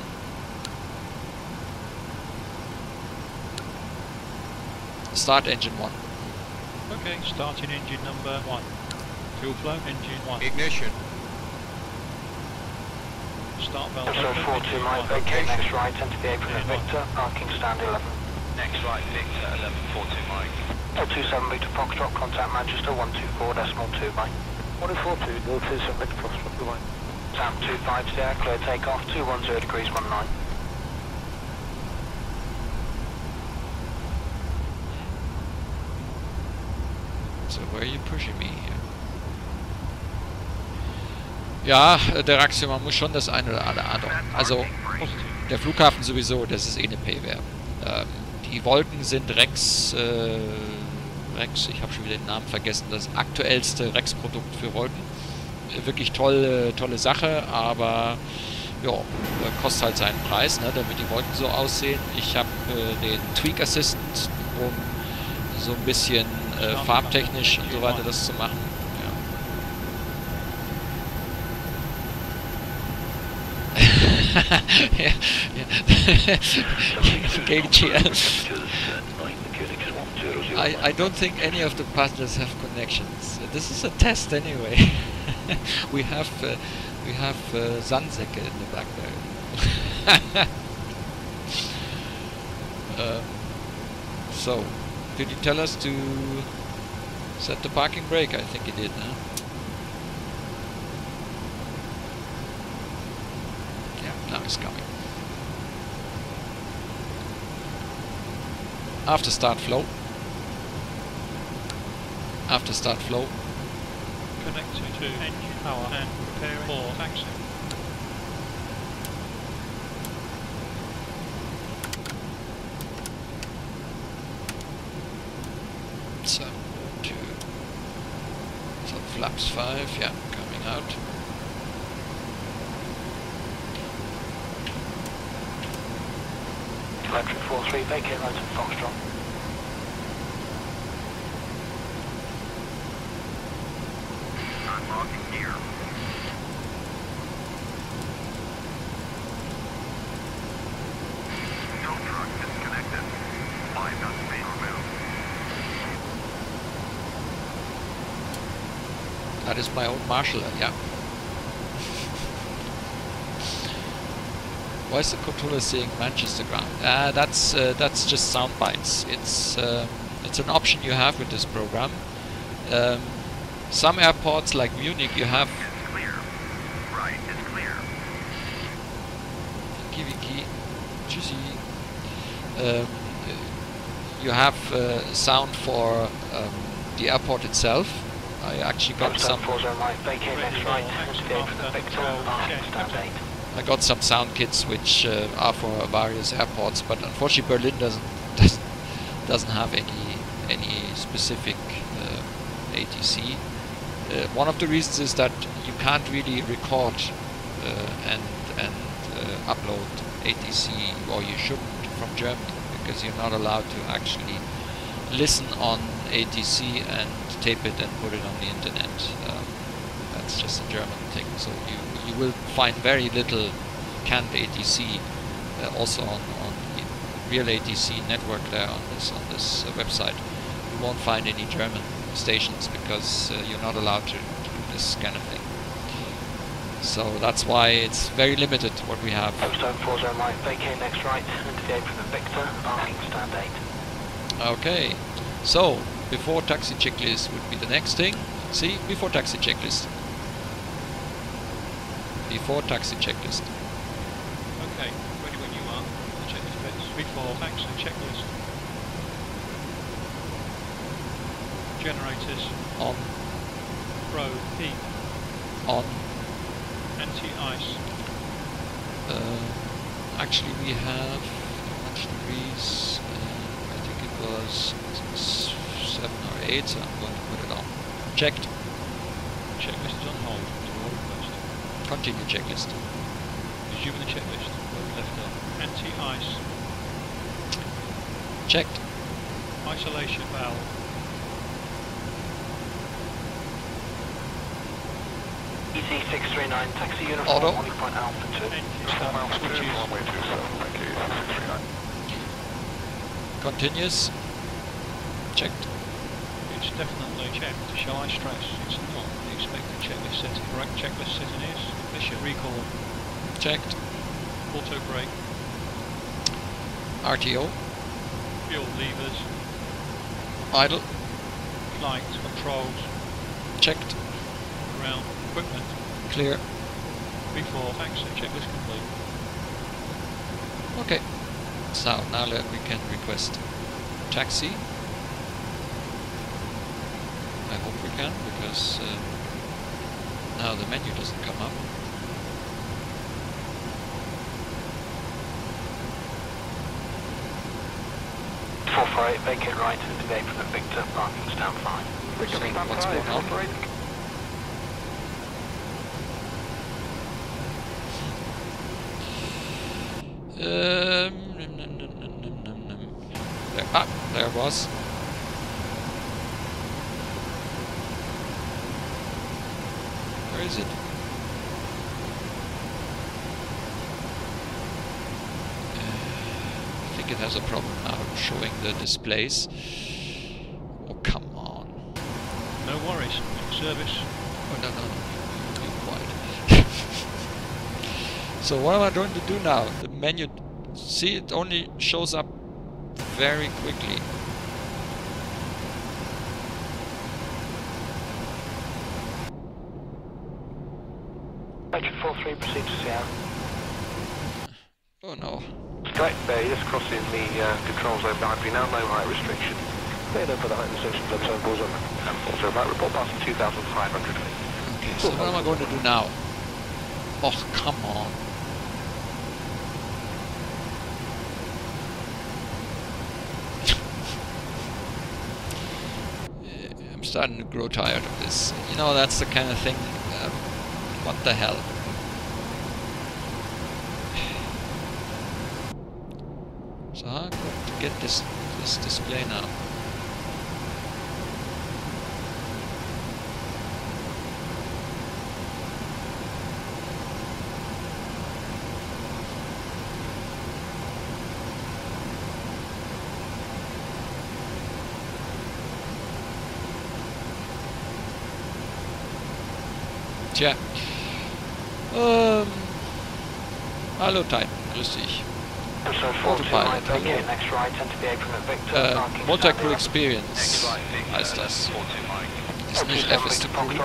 Start engine 1. Okay, starting engine number 1. Fuel flow, engine 1. Ignition. Start valve So open, 42 engine miles, 1. okay, next right, enter the apron of Victor, parking stand 11. Next right, Victor, 1142 Mike. 027 Victor Foxtrot, contact Manchester 124.2 Mike. 142, 027 Victor Foxtrot, goodbye. Sam 25 there, clear takeoff, 210 degrees 19. So where are you pushing me here? Ja, der Raxio, man muss schon das eine oder andere. Also, der Flughafen sowieso, das ist eh eine Paywehr. Die Wolken sind Rex, ich habe schon wieder den Namen vergessen, das aktuellste Rex-Produkt für Wolken. Wirklich tolle Sache, aber ja, kostet halt seinen Preis, ne, damit die Wolken so aussehen. Ich habe den Tweak Assistant, um so ein bisschen farbtechnisch und so weiter das zu machen. Ja. yeah, KGL. I don't think any of the passengers have connections. This is a test anyway. we have Sandsäcke in the back there. So, did you tell us to set the parking brake? I think you did, huh? Yeah, now it's coming. After start flow. After start flow. Connected to engine power and preparing for taxi. So, flaps 5, yeah, coming out. Electric 43, vacate right at Foxtrot. Unlocking gear. No truck disconnected. 5 knots speed removed. That is my own Marshall, yeah. Why is the controller saying Manchester ground? That's just sound bites. It's an option you have with this program. Some airports like Munich, you have. It's clear. Right, it's clear. Wiki, tschüssi. You have sound for the airport itself. I actually got some. I got some sound kits which are for various airports, but unfortunately Berlin doesn't have any specific ATC. One of the reasons is that you can't really record and upload ATC, or you shouldn't, from Germany, because you're not allowed to actually listen on ATC and tape it and put it on the internet. That's just a German thing. So you will find very little canned ATC also on the real ATC network there on this website. You won't find any German stations because you're not allowed to do this kind of thing. So that's why it's very limited what we have. Stone 40 right, vacate next right, and deviate from the Victor, parking stand 8. Okay, so before taxi checklist would be the next thing. See, before taxi checklist. Before taxi checklist. Okay, ready when you are. The checklist bits. Before taxi checklist. Generators. On. Pro P. On. Anti-ice. Actually we have how much degrees? I think it was 7 or 8, so I'm going to put it on. Checked. Checklist is on hold. Request. Continue checklist. Resuming the checklist where we left off. Anti-ice. Checked. Isolation valve. EC639, taxi uniform, Auto. 1 point Alpha 2. Anti-stop switches. Continuous. Checked. It's definitely checked. Shall I stress? It's not the expected checklist setting. Correct checklist setting is efficient recall. Checked. Auto brake. RTO. Fuel levers. Idle. Flight controls. Checked. Ground equipment. Clear. Before taxi checklist complete. Okay. So now we can request taxi. I hope we can, because now the menu doesn't come up. Vacate right and today from the Victor, parking stand 5. See what's going on. There it was. Where is it? think it has a problem now showing the displays. Oh, come on. No worries. Service. Oh, no. Be quiet. So what am I going to do now? The menu, see, it only shows up very quickly. Patriot 4-3, proceed to Seattle. Oh no. Direct there, just crossing the control zone boundary now, no height restriction. Cleared over the height restriction, zone balls on. And also right, report passing 2,500 feet. Okay, so what am I going to do now? Oh, come on. I'm starting to grow tired of this. You know, that's the kind of thing. What the hell? So how am I going to get this display now? Tja. Hallo Titan, grüß dich. Autopilot, hallo. Multi-Crew Experience heißt das. Ist nicht FS2 Crew.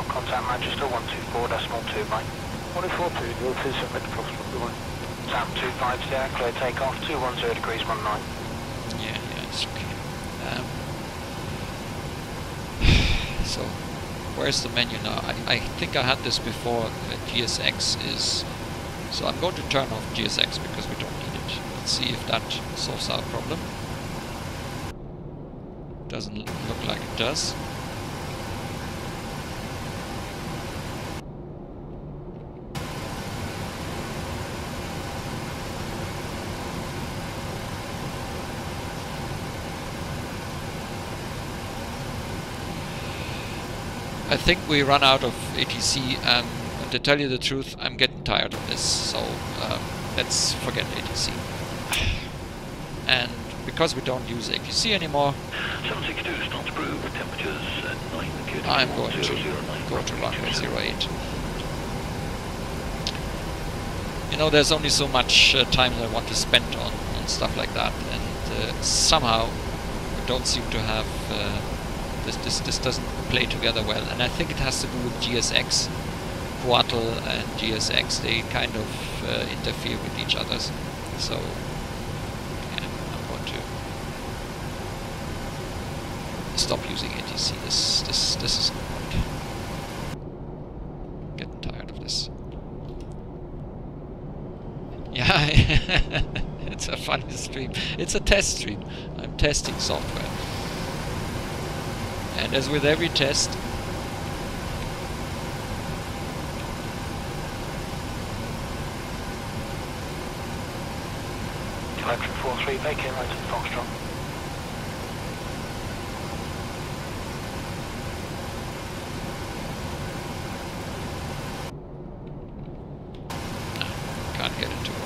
Yeah, it's okay. So, where's the menu now? I think I had this before. GSX is... So I'm going to turn off GSX because we don't need it. Let's see if that solves our problem. Doesn't look like it does. I think we run out of ATC, and to tell you the truth, I'm getting tired of this, so let's forget ATC. And because we don't use ATC anymore, 762 start approved, temperatures at 9 I'm going to go to runway 08. You know, there's only so much time I want to spend on stuff like that, and somehow we don't seem to have... This doesn't play together well, and I think it has to do with GSX. ProATC and GSX, they kind of interfere with each other. So yeah, I'm going to stop using ATC. This isn't right. Getting tired of this. Yeah, it's a funny stream. It's a test stream. I'm testing software. And as with every test, Patriot 4-3, vacate right to Foxtrot. can't get it to work.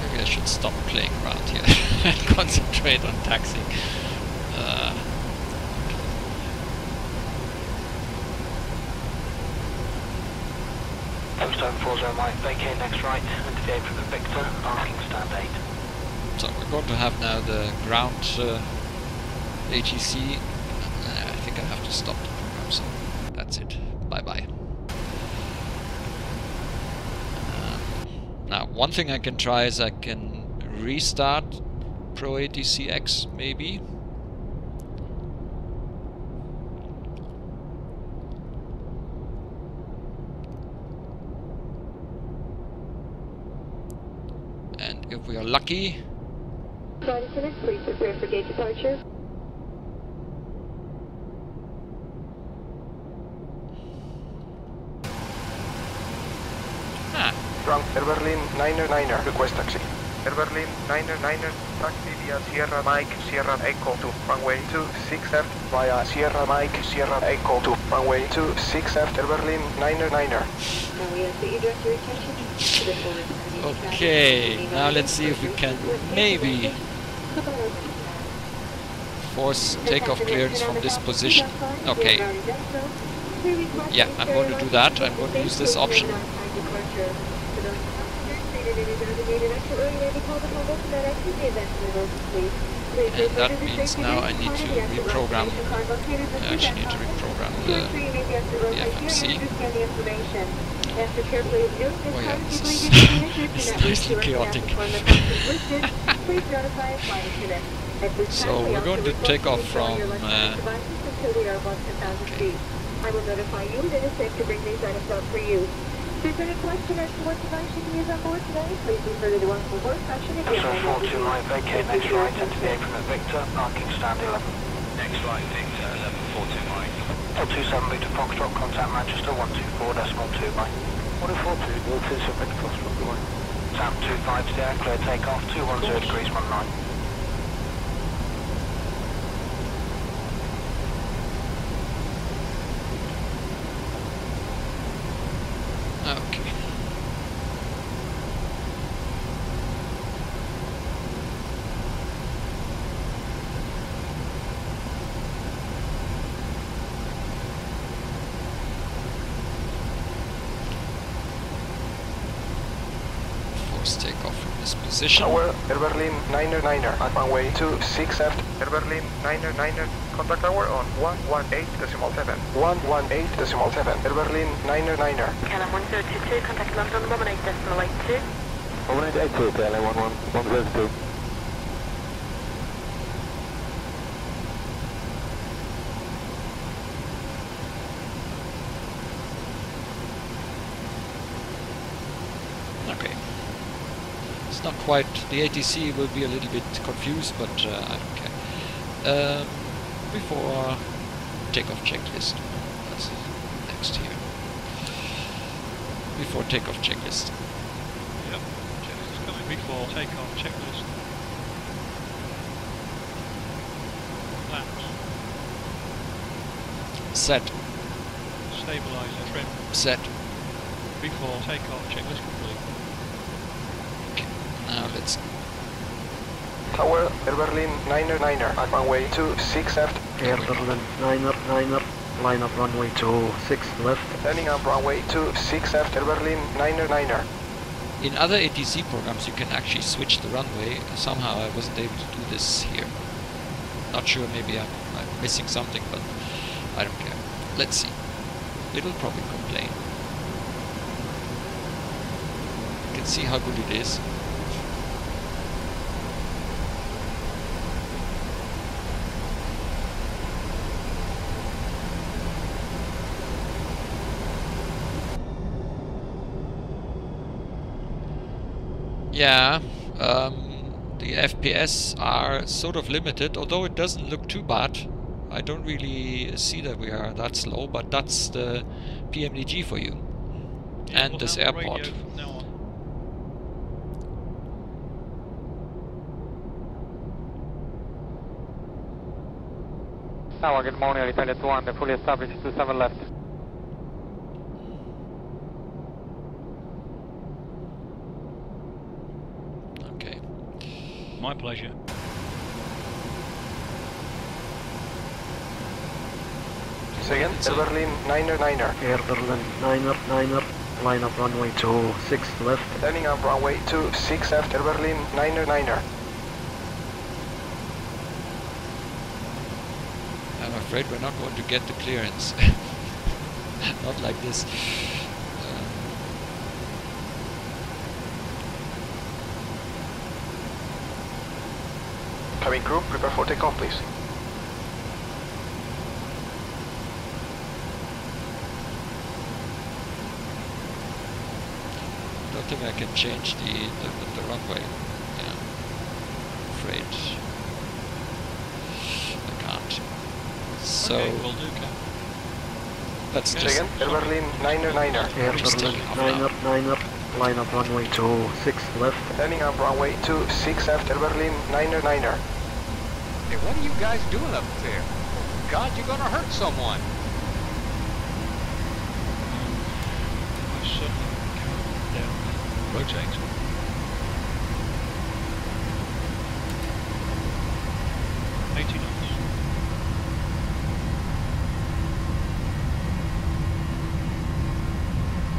Maybe I should stop playing around here and concentrate on taxiing. Postcode 40 Mike, vacate next right, and deviate from the Victor, parking stand 8. So we're going to have now the ground ATC. I think I have to stop the program, so that's it. Bye-bye. Now, one thing I can try is I can restart ProATC maybe. And if we are lucky, Flight attendants, please prepare for gate departure. From Air Berlin 9er, request taxi. Air Berlin 9er, taxi via Sierra Mike, Sierra Echo to runway 26 left via Sierra Mike, Sierra Echo to runway 26 left, Air Berlin 9er. Now we ask that you direct your attention to the forward. Okay, now let's see if we can maybe force takeoff clearance from this position. Okay. Yeah, I'm going to do that. I'm going to use this option. And that means now I need to reprogram. I actually need to reprogram the FMC. Oh yeah, this is nicely chaotic. So we're going to take off from... okay. I will notify you that it's safe to bring these items out for you. If there's any question as to what device you can use on board today, please refer to the one for board section. So 42 right, vacate next right, enter the apron at Victor, marking stand 11. Next right, Victor, 1142 Mike. L27 to Foxtrot, contact Manchester 124.2 Mike. 142, North is submit to Foxtrot, good morning. Sam 25 today, clear takeoff, 210 degrees 19. Okay. Force takeoff from this position. Tower, Air Berlin 9er, at runway 26 left, Air Berlin 9er, contact tower on 118.7, 118.7, Air Berlin 9er. Calam 1022, contact London 18.82. 1882, LA 102. Okay. It's not quite... the ATC will be a little bit confused, but I don't care. Before takeoff checklist. That's next here. Before takeoff checklist. Yep, checklist is coming before takeoff checklist. Flaps. Set. Stabilizer trim. Set. Before takeoff checklist complete. Okay. Now let's... Tower, Air Berlin 9er, at runway 26 left, Air Berlin 9er, line up runway 26 left. landing on runway 26 left, Air Berlin 9er. In other ATC programs you can actually switch the runway. Somehow I wasn't able to do this here. Not sure, maybe I'm missing something, but I don't care. Let's see. It'll probably complain. You can see how good it is. Yeah, the FPS are sort of limited, although it doesn't look too bad. I don't really see that we are that slow, but that's the PMDG for you. Yeah, And we'll this have the airport. radio from now on. Tower, good morning, Italia 2 fully established 27 left. Okay. My pleasure. Say again, Air Berlin 9er. Air Berlin 9er, line up runway 26 left. Landing on runway 26 left, Air Berlin 9er. I'm afraid we're not going to get the clearance. Not like this. Cabin crew, prepare for takeoff, please. I don't think I can change the runway. Yeah. afraid I can't. So Okay, will do, Cap. let's Okay. just... Again, Air Berlin 999. Air I'm just Berlin, taking off now. 9er, line up runway 26 left. Landing on runway 26 left, Air Berlin 999. Hey, what are you guys doing up there? God, you're gonna hurt someone. I certainly can't down. Rotate.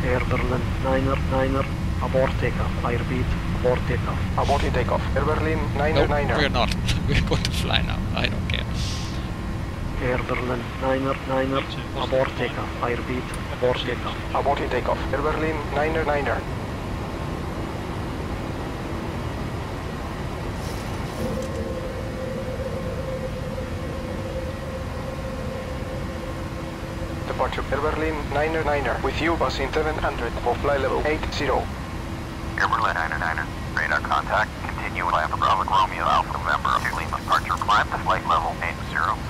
Air Berlin, 9er, abort takeoff. I repeat, abort takeoff. Aborting takeoff. Air Berlin No, 999. we're not. We're going to fly now. I don't care. Air Berlin, 9er, abort takeoff. I repeat, abort takeoff. Aborting takeoff. Air Berlin 999. Departure. Air Berlin 999. With you, passing 700 for flight level 80. Air Berlin 999. Radar contact. Continue climb to Bravo Romeo Alpha November 2 Lima. Departure climb to flight level 80.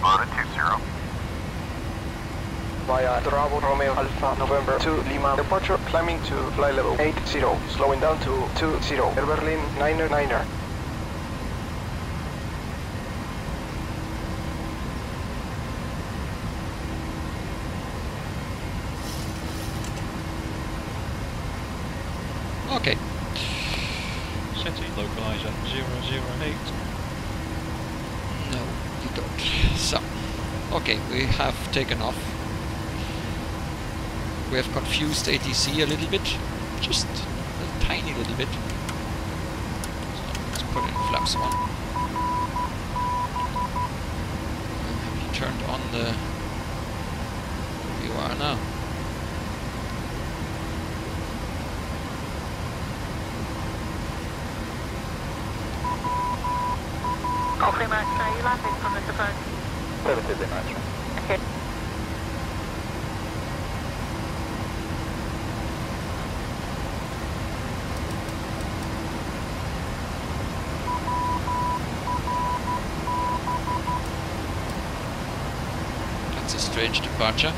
Loaded 20. Via Bravo Romeo Alpha November 2 Lima. Departure climbing to flight level 80. Slowing down to 20. Air Berlin 999. Okay. Setting localizer 008. No, you don't. So, okay, we have taken off. We have confused ATC a little bit, just a tiny little bit. So let's put in flaps on. And have you turned on the... You are now. Coffee Max, are you landing from the phone? Positively, Max. Okay. That's a strange departure.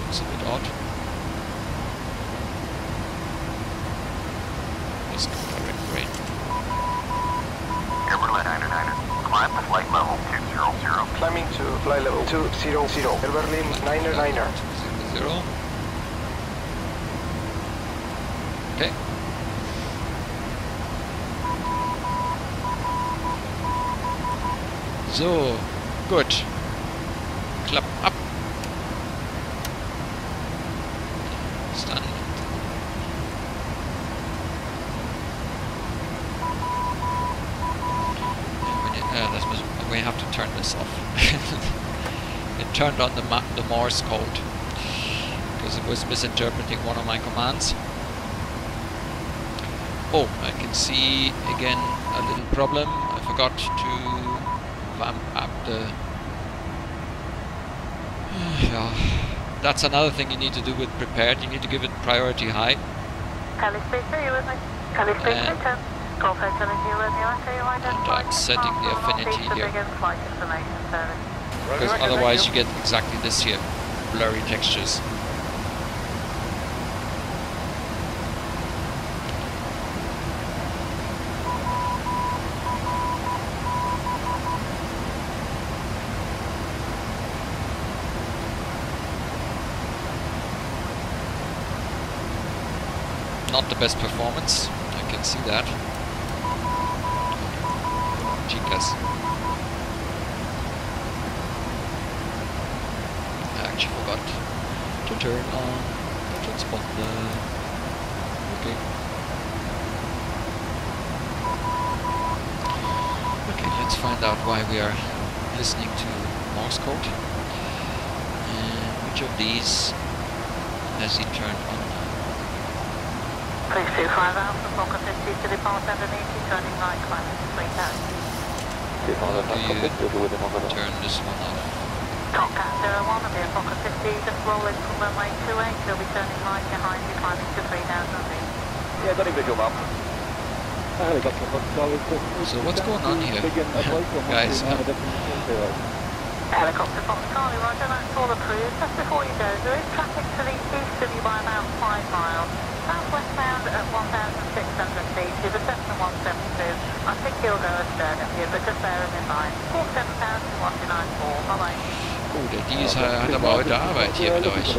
Looks a bit odd. Let's go direct brain. Air Berlin 999. Climb to flight level 200. Climbing to flight level 200. Air Berlin 999. 200. Okay. So, good. Clap up. Stand. We have to turn this off. It turned on the Morse code because it was misinterpreting one of my commands. Oh, I can see again a little problem. I forgot to vamp up the... Yeah, that's another thing you need to do with prepared. You need to give it priority high. Cali Space, are you with me? Cali Space, return. Golf Hotel and I'm setting the affinity here. Because otherwise you get exactly this here, blurry textures. Not the best performance, I can see that. Chicas. I actually forgot to turn on the transponder. Okay. Okay, let's find out why we are listening to Morse code. And which of these has he turned on? Please 25 Alpha, Fokker 50 to depart underneath you, turning right, climbing to 3000. Do you turn this one off? Tomcat 01 will be a Fokker 50, just roll in from runway 28, you'll be turning right behind you, climbing to 3000 feet. Yeah, got a visual map. So what's going on here? Guys, Helicopter Fox Charlie, Roger, that's all approved. Just before you go, there is traffic to the east of you by about 5 miles. Southwestbound at 1,600 feet is a Cessna 172. I think he'll go astern of you, but just bear him in mind. 47,194, bye-bye. oh, der Dies hat aber heute Arbeit hier mit euch.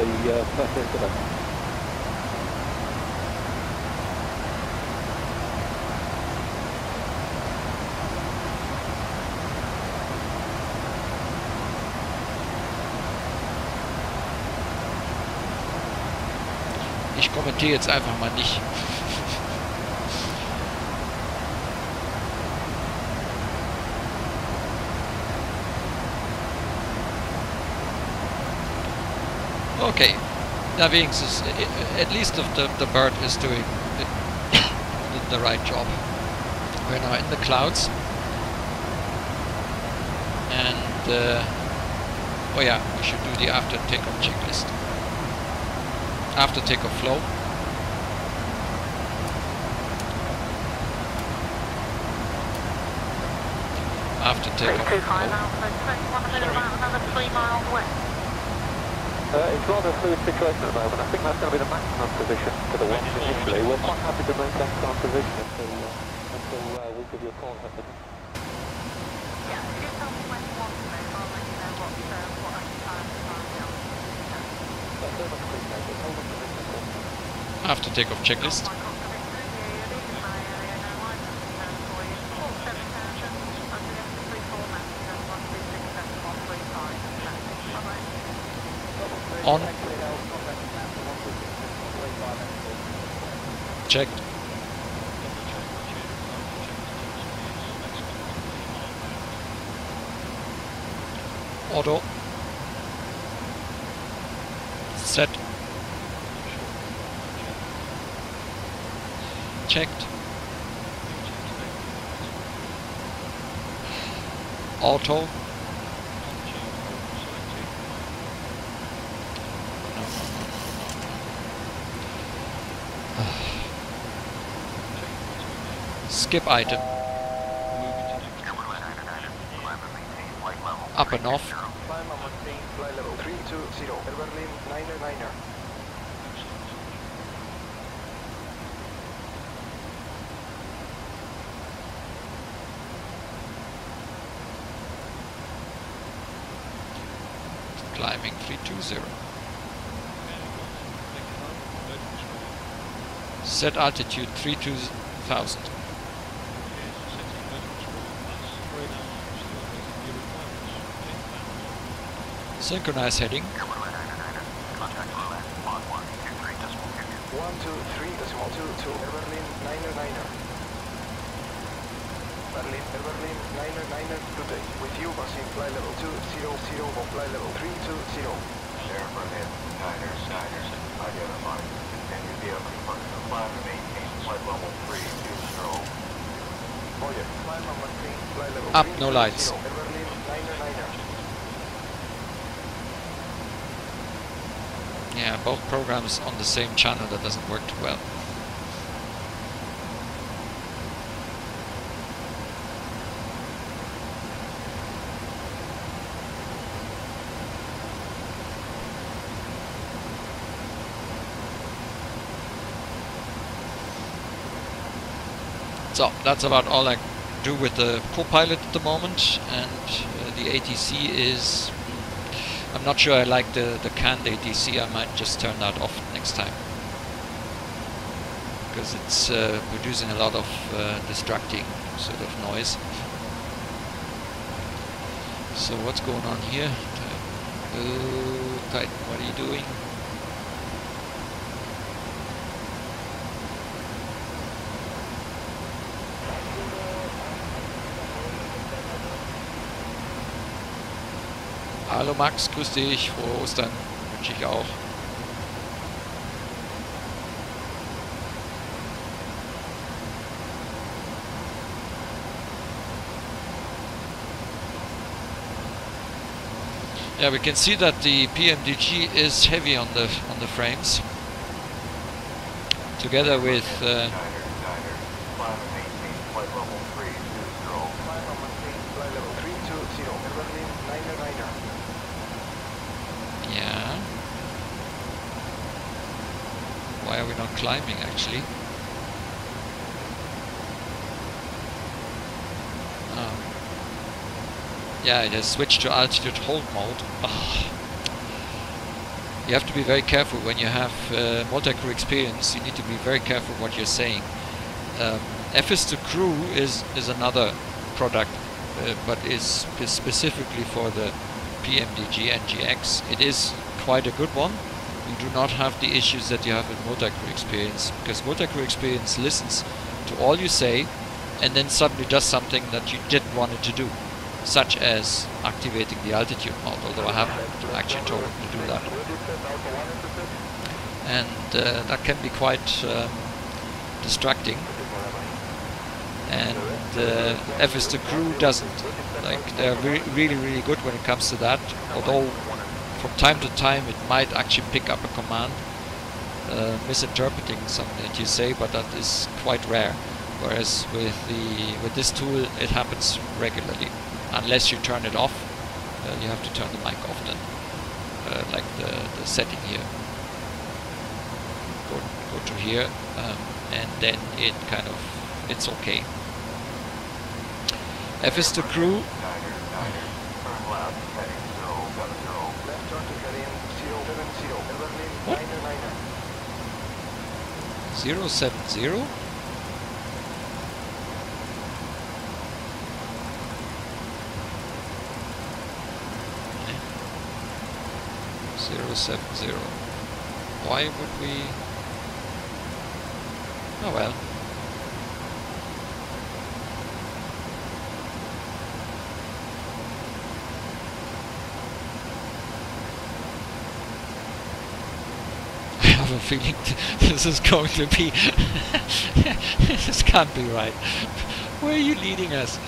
Ich kommentiere jetzt einfach mal nicht. Okay, now wenigstens, at least the bird is doing the right job. We're now in the clouds, and oh yeah, we should do the after takeoff checklist. After takeoff flow. After takeoff flow. Another 3 miles west. It's rather a fluid situation at the moment. I think that's going to be the maximum position for the ones initially. We're quite happy to maintain our position until we give you a call. Yeah, if you tell me when you want to move, I'll let you know what I can time to find out. After takeoff checklist. On. Checked. Auto. Set. Checked. Auto. Skip item. Up and off. Fly level 320, Berlin 999er. Climbing 320. Set altitude 32,000. Synchronize heading. 123.2. Berlin 999er. Berlin 999er today. With you passing fly level 200 or fly level 320. Air Berlin 999er. Identified. Continue vehicle departure. Climb and maintain flight level 320. Oh yeah. Climb and maintain fly level 320. Up, no lights. Berlin 999er. Yeah, both programs on the same channel, that doesn't work too well. So, that's about all I do with the co-pilot at the moment, and the ATC is... I'm not sure I like the canned ATC. I might just turn that off next time, because it's producing a lot of distracting sort of noise. So what's going on here? Oh, Titan, what are you doing? Hallo Max, grüß dich, frohe Ostern, wünsche ich auch. Yeah, we can see that the PMDG is heavy on the frames, together with flight level 320. Climb on maintain flight level 320, Air Berlin 9er. Yeah. Why are we not climbing actually? Yeah, it has switched to altitude hold mode. Ugh. You have to be very careful when you have multi-crew experience. You need to be very careful what you're saying. FS2Crew is another product, but is specifically for the PMDG NGX. It is quite a good one. You do not have the issues that you have with multi-crew experience, because multi-crew experience listens to all you say and then suddenly does something that you didn't want it to do, such as activating the altitude mode, although I haven't actually told it to do that. And that can be quite distracting. And FS2Crew doesn't. Like, they're really good when it comes to that, although from time to time it might actually pick up a command misinterpreting something that you say, but that is quite rare. Whereas with this tool it happens regularly. Unless you turn it off, you have to turn the mic off then, like the setting here. Go to here, and then it kind of, it's okay. FS2Crew. What? 070? 070. Why would we? Oh well. I have a feeling this is going to be. This can't be right. Where are you leading us?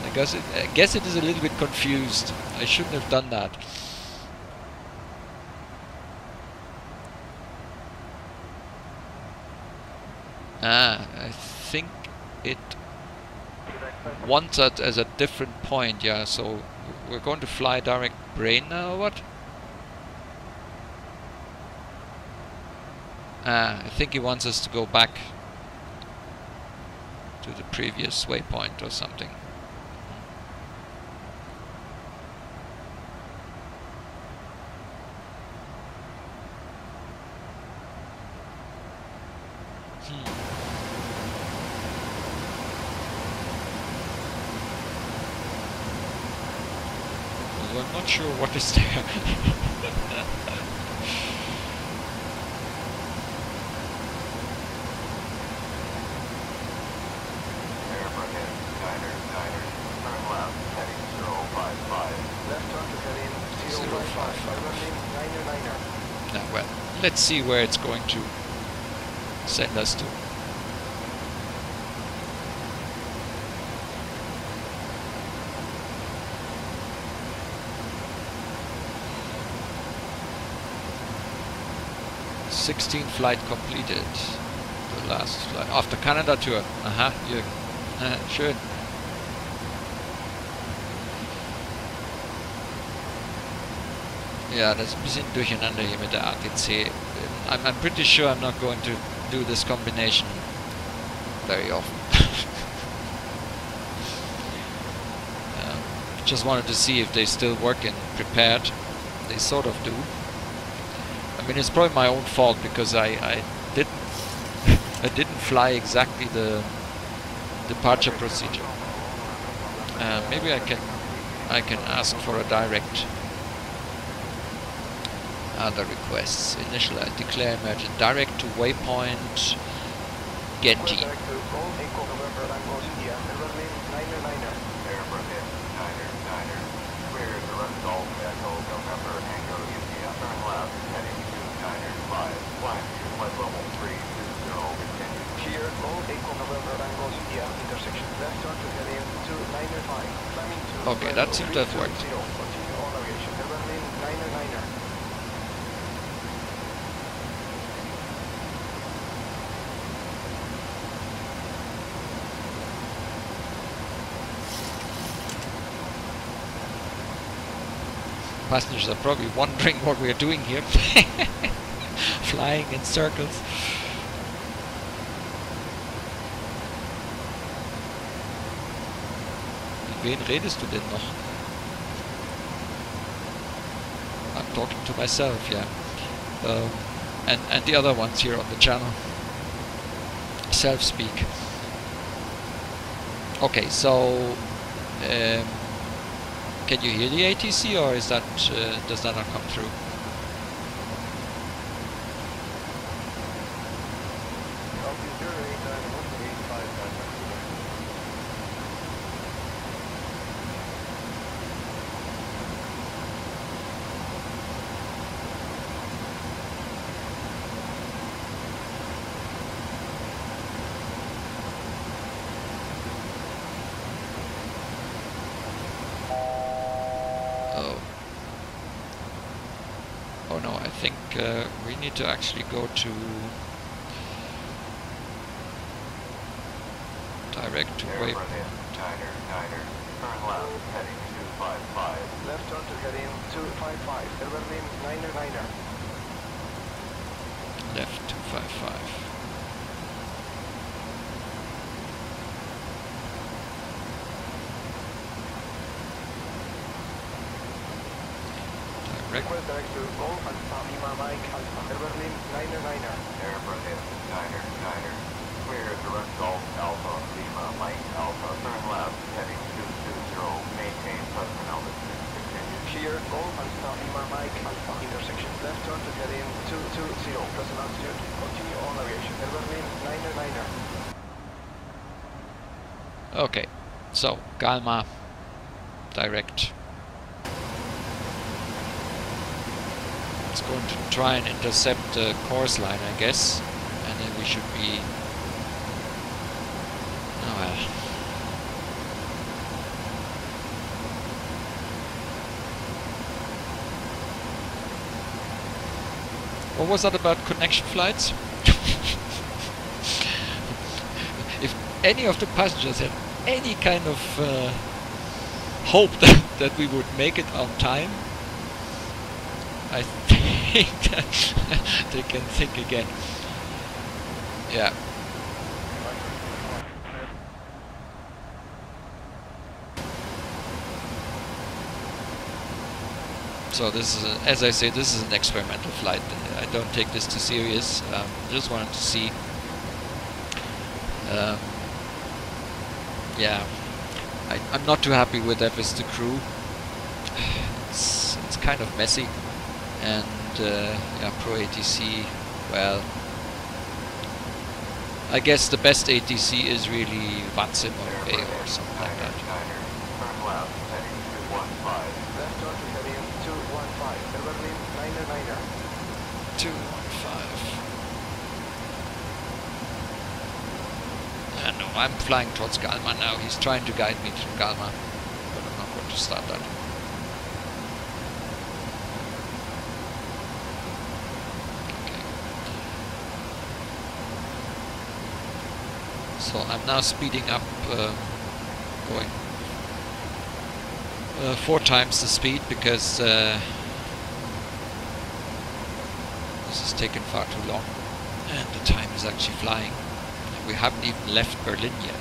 I guess it is a little bit confused. I shouldn't have done that. I think it wants it as a different point, yeah, so we're going to fly direct brain now, or what? I think he wants us to go back to the previous waypoint or something. I'm not sure what is there. Well, let's see where it's going to send us to. '16 flight completed. The last flight after Canada tour. Aha, schön. Ja, das ist ein bisschen durcheinander hier mit der ATC. I'm pretty sure I'm not going to do this combination very often. Just wanted to see if they still work in prepared. They sort of do. I mean, it's probably my own fault because I didn't fly exactly the departure procedure. Maybe I can ask for a direct other requests. Initial declare emergent direct to waypoint Getty. Okay, that seems to have worked. Passengers are probably wondering what we are doing here. Flying in circles. Mit wen redest du denn noch? I'm talking to myself, yeah. And the other ones here on the channel. Self-speak. Okay, so can you hear the ATC, or is that does that not come through? Oh no, I think we need to actually go to direct to wave. Turn left, heading 255. Left turn to heading 255. Berlin 9er. Left 255. Request direct to Golf Alpha Lima Mike Alpha. Berlin 9er. Air Berlin 9er. Clear direct Golf Alpha Lima Mike Alpha. Turn left, heading 220. Maintain present altitude. Continue. Clear Golf Alpha Lima Mike Alpha. Intersection. Left turn to heading 220. Present altitude. Continue on aviation. Berlin 9er. Okay, so Galma direct. It's going to try and intercept the course line, I guess, and then we should be. Oh well. What was that about connection flights? If any of the passengers had any kind of hope that we would make it on time, I think that they can think again. Yeah. So this is, as I say, this is an experimental flight. I don't take this too serious. Just wanted to see. Yeah, I'm not too happy with that with the crew. It's kind of messy. And yeah, ProATC, well, I guess the best ATC is really Watsim or something like that. Turn left, heading 215. Left turn to heading 215. Berlin 9er. 215. No, I'm flying towards Galma now. He's trying to guide me through Galma, but I'm not going to start that. So I'm now speeding up, going 4 times the speed because this is taking far too long and the time is actually flying. We haven't even left Berlin yet.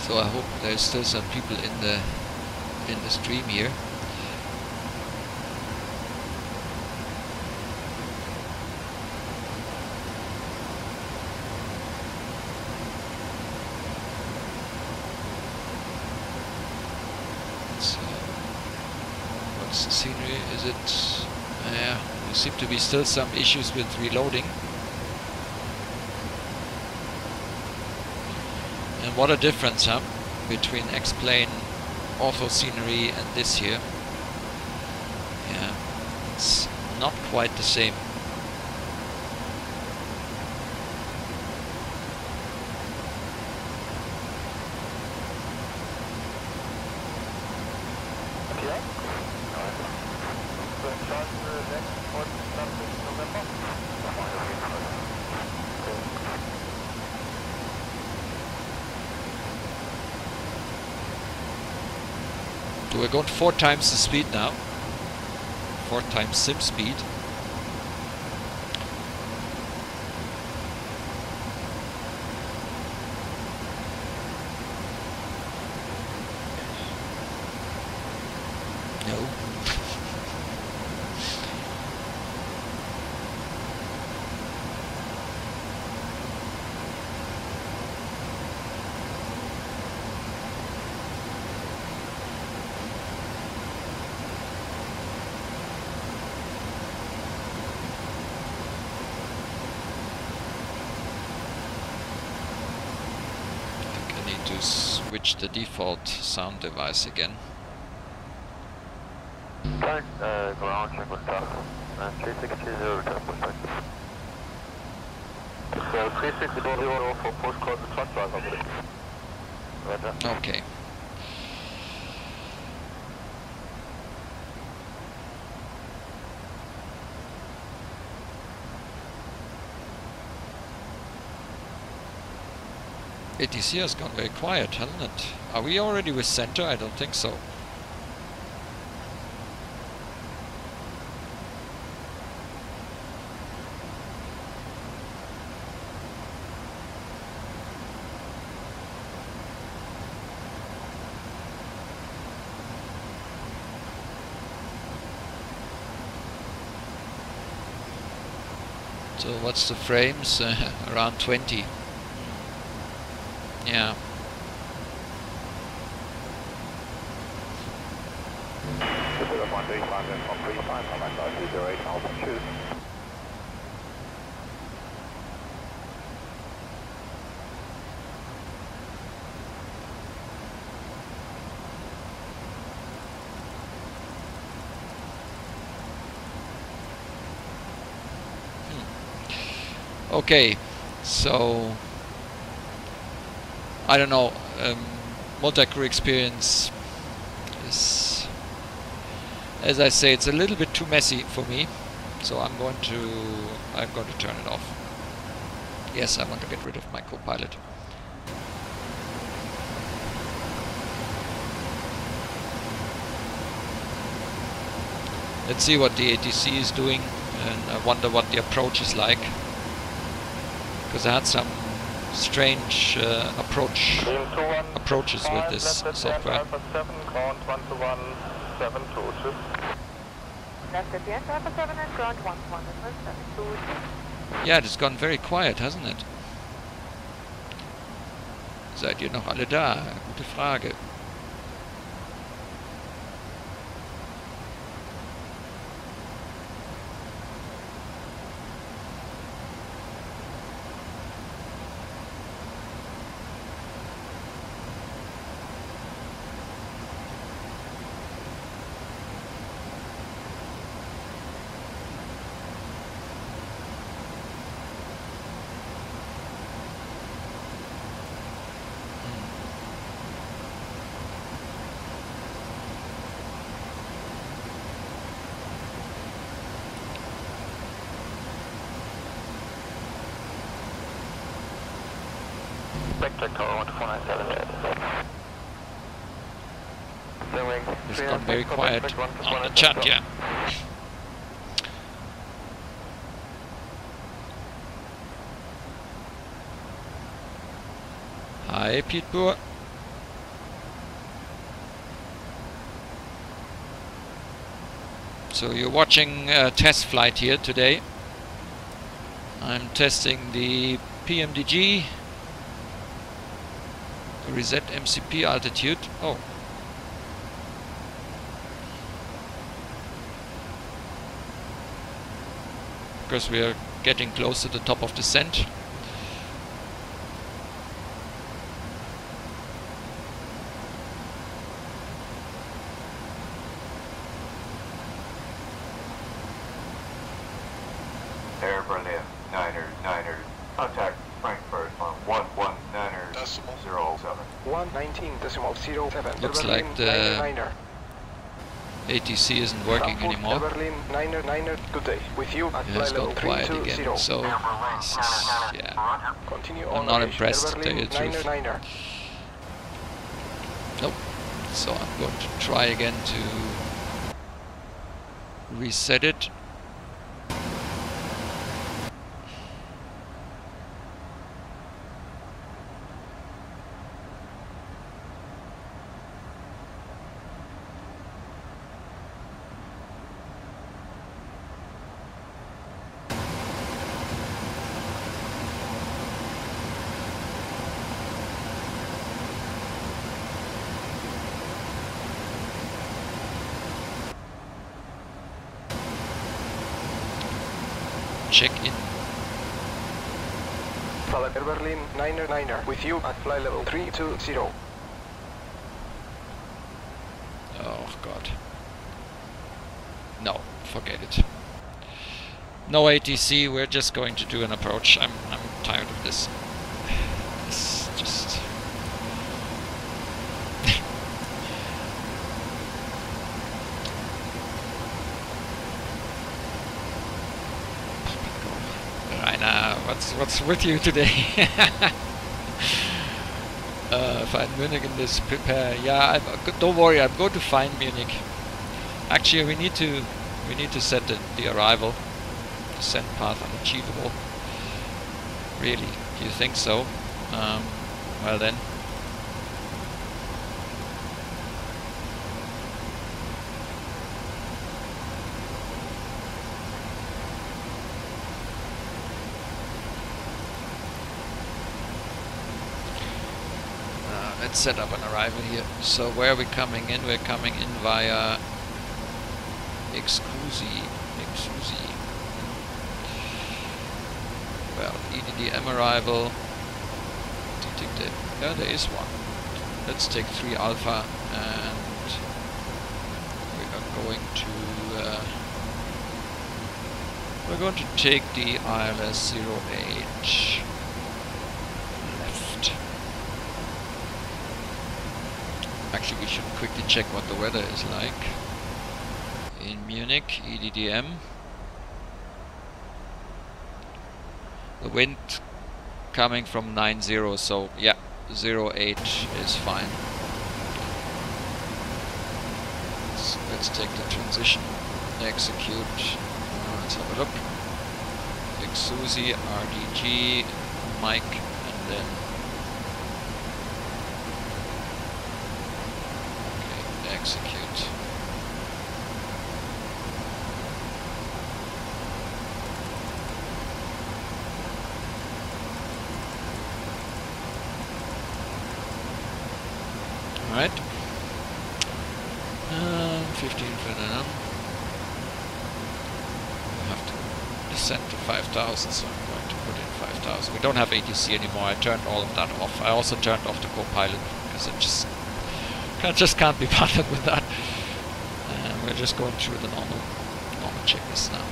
So I hope there's still some people in the stream here. So what's the scenery? Is it? Yeah, there seem to be still some issues with reloading. And what a difference, huh? Between X-Plane, ortho scenery and this here. Yeah, it's not quite the same. So we're going 4 times the speed now. 4 times sim speed. No. To switch the default sound device again. Ground check with Task. 3620 return perspective. So 3620 for postcode the truck driver, please. Roger. Okay. ATC has gone very quiet, hasn't it? Are we already with center? I don't think so. So what's the frames? Around 20. Yeah. Okay, so I don't know, multi-crew experience is, as I say, it's a little bit too messy for me, so I'm going to turn it off. Yes, I want to get rid of my co-pilot. Let's see what the ATC is doing, and I wonder what the approach is like, because I had some strange approaches with this software. Yeah, it's gone very quiet, hasn't it? Seid ihr noch alle da? Gute Frage. It's gone very quiet on the chat, yeah. Hi, Pietboer. So you're watching a test flight here today. I'm testing the PMDG reset MCP altitude. Oh. Because we are getting close to the top of descent. Air Berlin, Niner, contact Frankfurt on 119.07. 119.07. Looks like the ATC isn't working anymore. Berlin 9er, good day. With you at It has level gone quiet 320. again, so this is, yeah, Continue I'm on not operation. impressed, to tell Berlin you the truth. 9er. Nope. So I'm going to try again to reset it. Check in. Air Berlin 9er, with you at flight level 320. Oh god. No, forget it. No ATC, we're just going to do an approach. I'm tired of this. It's just... Rainer, what's with you today? Find Munich in this prepare. Yeah, don't worry, I'm going to find Munich. Actually, we need to set the arrival. Descent path unachievable. Really? Do you think so? Well then. Let's set up an arrival here. So where are we coming in? We're coming in via Exclusi. Well, EDDM arrival. Detected. Yeah, there is one. Let's take 3 Alpha, and we're going to take the ILS 08 left. Actually, we should quickly check what the weather is like in Munich. EDDM. The wind coming from 90, so yeah, 08 is fine. Let's take the transition, execute. Let's have a look. Exusi, RDG, Mike, and then okay, execute. Alright. 15 for now. We have to descend to 5,000, so I'm going to put in 5,000. We don't have ATC anymore. I turned all of that off. I also turned off the co-pilot because I just can't be bothered with that. And we're just going through the normal checklist now.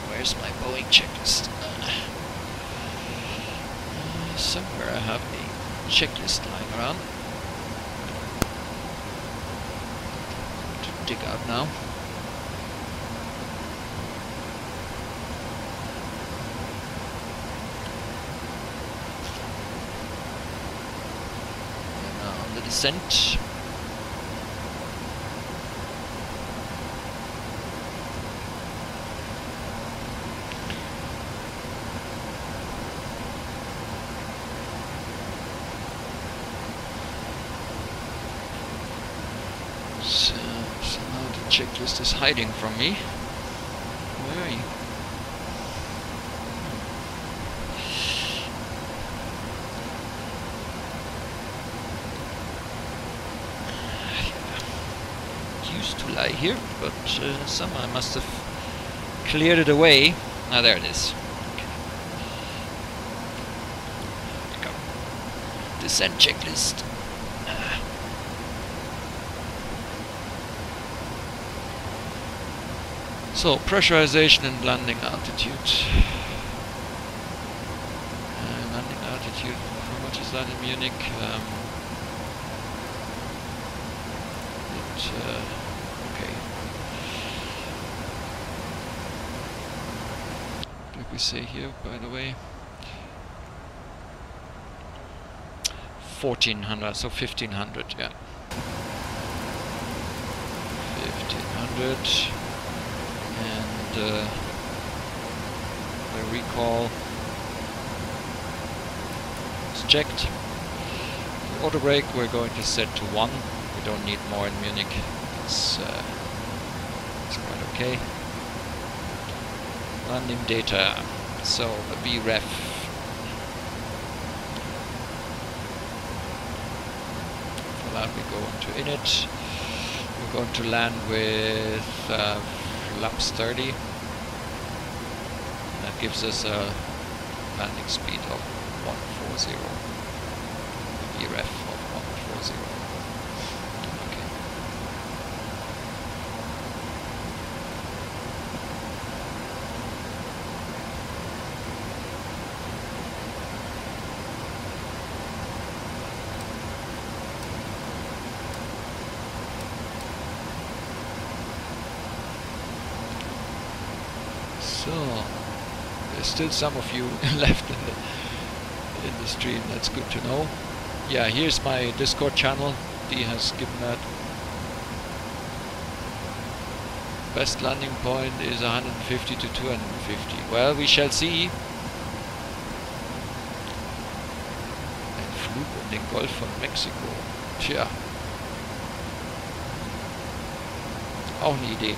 Where's my Boeing checklist? Somewhere I have a checklist lying around. To dig out now. And now on the descent. Somehow the checklist is hiding from me. Where are you? It used to lie here, but somehow I must have cleared it away. Ah, there it is. Okay. There we go. Descent checklist. So, pressurization and landing altitude. altitude, how much is that in Munich? Okay. What did we say here, by the way? 1400, so 1500, yeah. 1500. And the recall is checked. The auto brake we're going to set to 1. We don't need more in Munich. It's quite okay. Landing data. So the VREF. For that we go into init. We're going to land with flaps 30. That gives us a landing speed of 140. VREF of 140. Okay. So there's still some of you left in the stream. That's good to know. Yeah, here's my Discord channel. D has given that. Best landing point is 150 to 250. Well, we shall see. Ein Flug um den Golf von Mexiko. Tja. Auch eine Idee.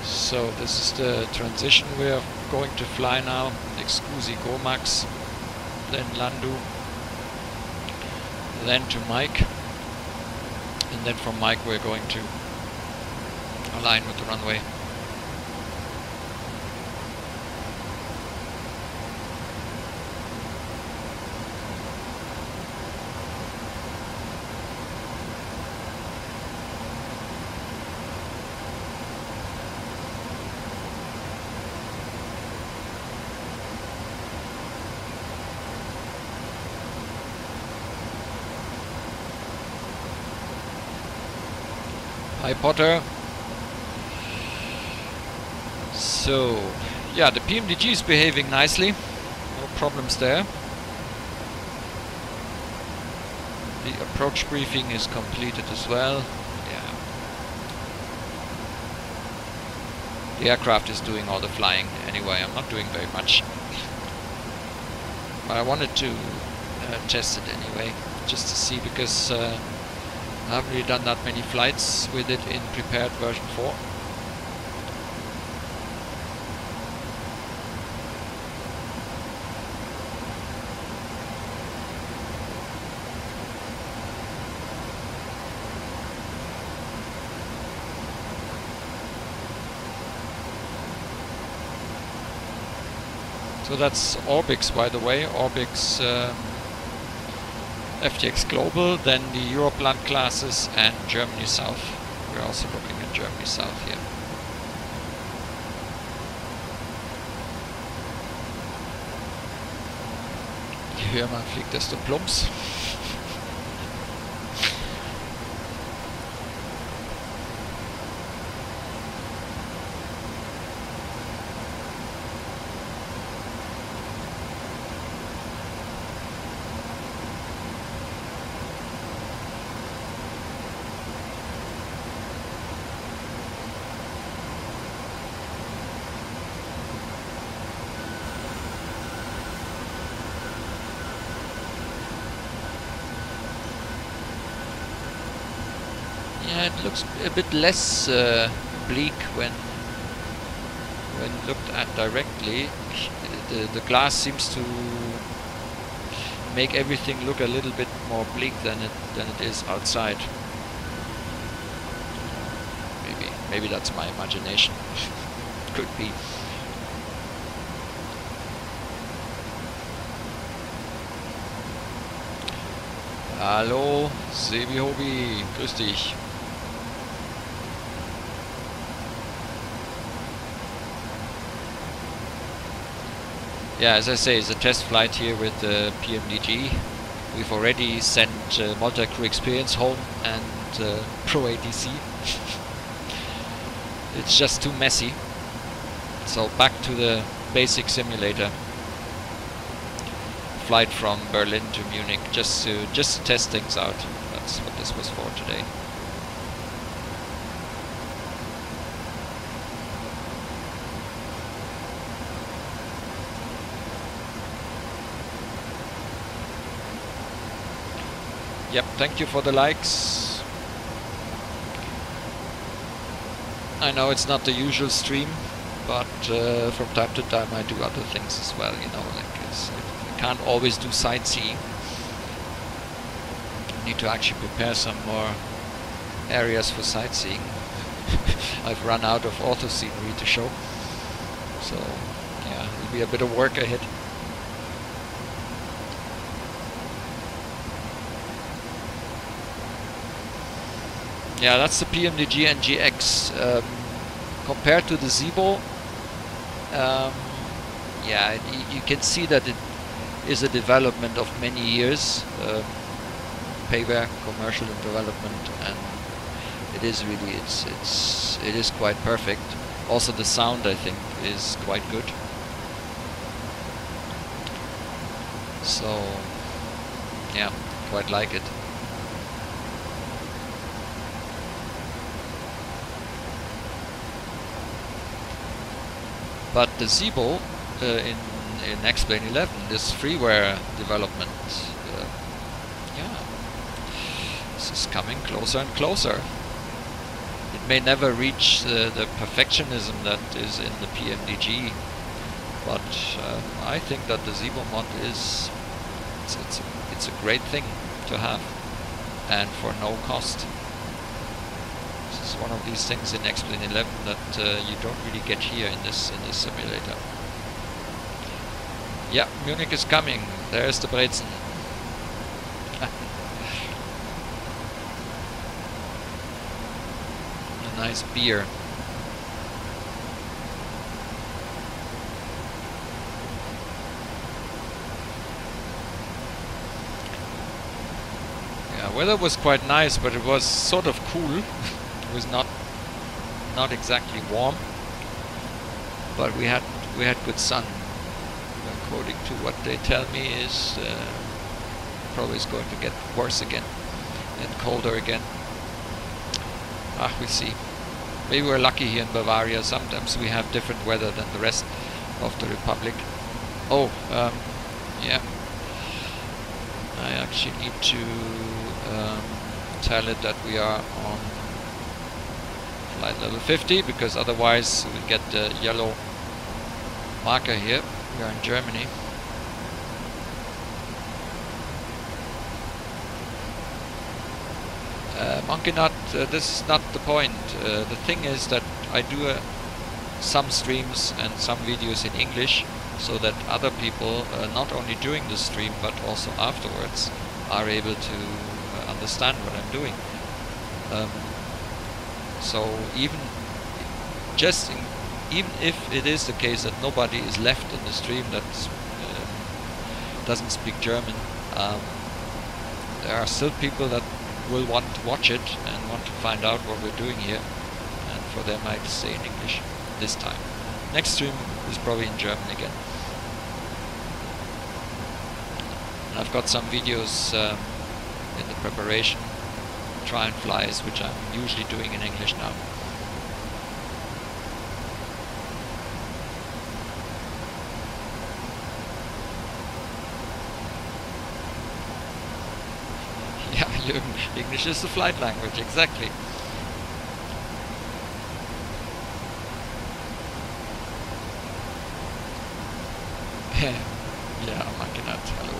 So this is the transition we are going to fly now. Excusi Gomax, then Landu, then to Mike, and then from Mike we're going to align with the runway. Hi Potter. So, yeah, the PMDG is behaving nicely. No problems there. The approach briefing is completed as well. Yeah. The aircraft is doing all the flying anyway. I'm not doing very much. But I wanted to test it anyway, just to see, because I haven't really done that many flights with it in prepared version 4. So that's Orbix, by the way. Orbix FTX Global, then the Europlan classes, and Germany South. We're also looking at Germany South here. Je höher man fliegt, desto plumps. Yeah, it looks a bit less bleak when looked at directly. The glass seems to make everything look a little bit more bleak than it is outside. Maybe that's my imagination. Could be. Hallo, Sebi Hobby, grüß dich. Yeah, as I say, it's a test flight here with the PMDG. We've already sent multi-crew experience home and ProATC. It's just too messy. So back to the basic simulator. Flight from Berlin to Munich, just to test things out. That's what this was for today. Yep, thank you for the likes. I know it's not the usual stream, but from time to time I do other things as well, you know, like I can't always do sightseeing. I need to actually prepare some more areas for sightseeing. I've run out of auto scenery to show, so yeah, it'll be a bit of work ahead. Yeah, that's the PMDG NGX. Compared to the Zibo, yeah, you can see that it is a development of many years. Payback, commercial development, and it is really, it is quite perfect. Also the sound, I think, is quite good. So yeah, quite like it. But the Zibo in X-Plane 11, this freeware development, yeah, this is coming closer and closer. It may never reach the perfectionism that is in the PMDG, but I think that the Zibo mod is it's a great thing to have, and for no cost. This is one of these things in X-Plane 11 that you don't really get here in this simulator. Yeah, Munich is coming. There's the Brezen. A nice beer. Yeah, weather was quite nice, but it was sort of cool. It was not exactly warm, but we had good sun. According to what they tell me, is probably is going to get worse again and colder again. Ah, we'll see. Maybe we're lucky here in Bavaria. Sometimes we have different weather than the rest of the Republic. Oh, yeah. I actually need to tell it that we are on flight level 50, because otherwise we get the yellow marker here. We are in Germany. Monkey Nut, this is not the point. The thing is that I do some streams and some videos in English, so that other people, not only during the stream but also afterwards, are able to understand what I'm doing. So even if it is the case that nobody is left in the stream that doesn't speak German, there are still people that will want to watch it and want to find out what we're doing here, and for them I say in English this time. Next stream is probably in German again. And I've got some videos in the preparation, try and flies, which I'm usually doing in English now. English is the flight language, exactly. Yeah, Monkey Nut, hello.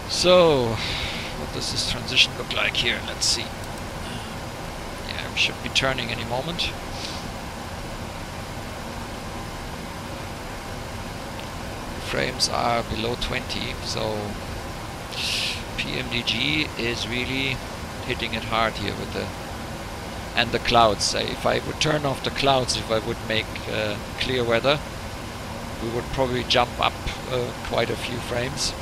So, what does this transition look like here? Let's see. Yeah, we should be turning any moment. Frames are below 20, so PMDG is really hitting it hard here with the and the clouds. If I would turn off the clouds, if I would make clear weather, we would probably jump up quite a few frames.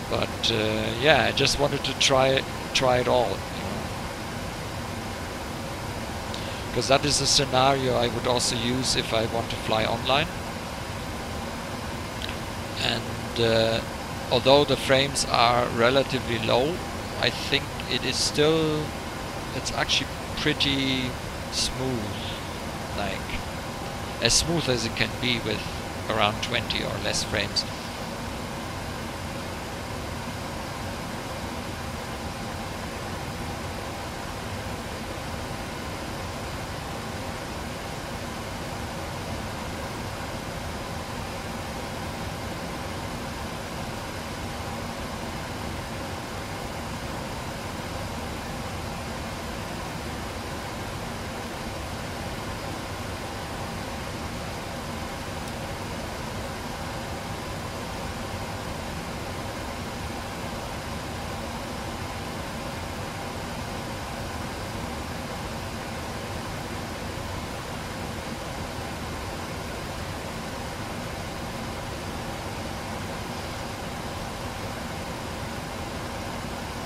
But yeah, I just wanted to try it all, because that is a scenario I would also use if I want to fly online. And although the frames are relatively low, I think it is still, it's actually pretty smooth, like as smooth as it can be with around 20 or less frames.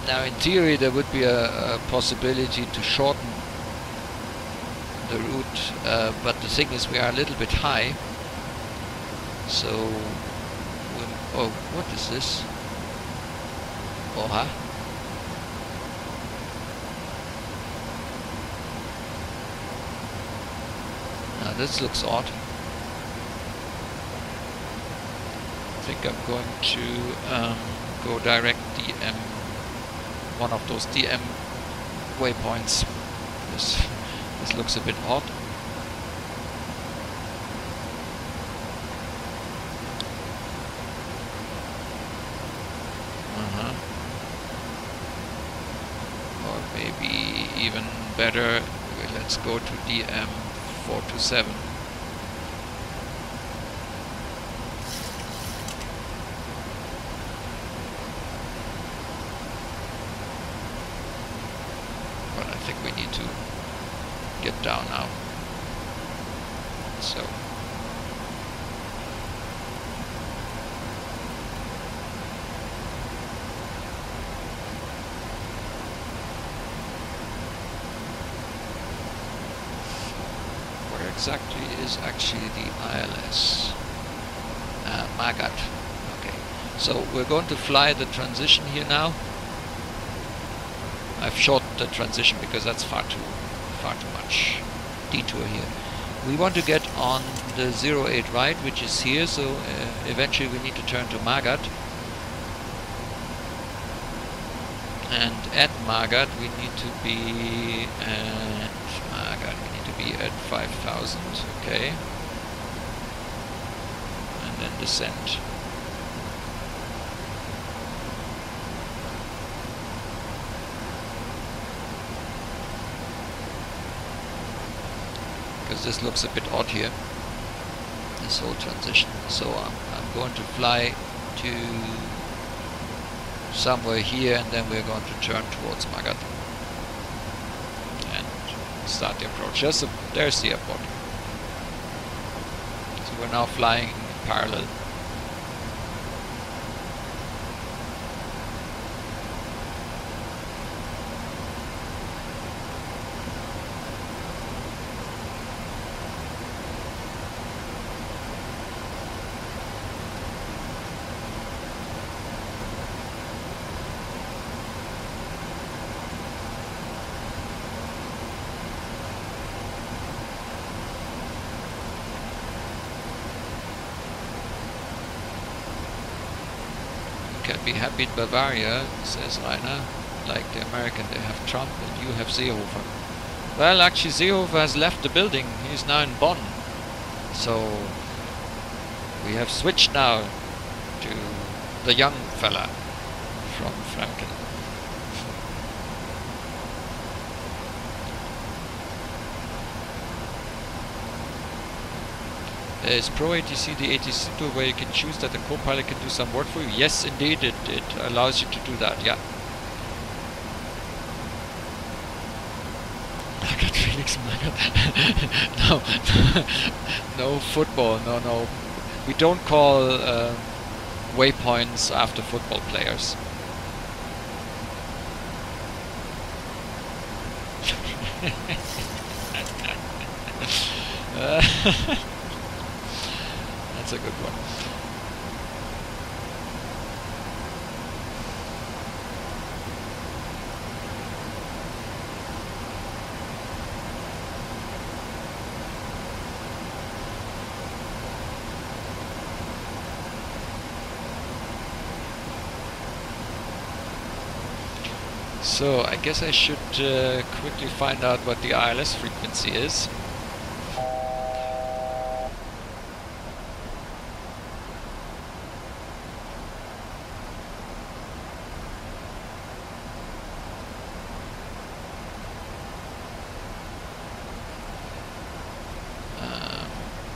Now in theory there would be a possibility to shorten the route, but the thing is we are a little bit high, so oh, what is this? Oha. Now this looks odd. I think I'm going to go direct DM, one of those DM waypoints. This looks a bit odd. Or maybe even better, let's go to DM 427. Get down now. So where exactly is actually the ILS? Magat. Okay, so we're going to fly the transition here now. I've shortened the transition because that's far too much detour here. We want to get on the 08 right, which is here, so eventually we need to turn to Magat. And at Magat we need to be at 5,000, okay. And then descend. Because this looks a bit odd here, this whole transition. So I'm going to fly to somewhere here, and then we're going to turn towards Magat and start the approach. There's the airport. So we're now flying in parallel. Can be happy in Bavaria, says Rainer. Like the American, they have Trump and you have Seehofer. Well, actually Seehofer has left the building. He's now in Bonn. So we have switched now to the young fella from Franken. Is ProATC the ATC tool where you can choose that the co-pilot can do some work for you? Yes, indeed, it allows you to do that, yeah. I got Felix Magath. No, no football, no. We don't call waypoints after football players. That's a good one. So I guess I should quickly find out what the ILS frequency is.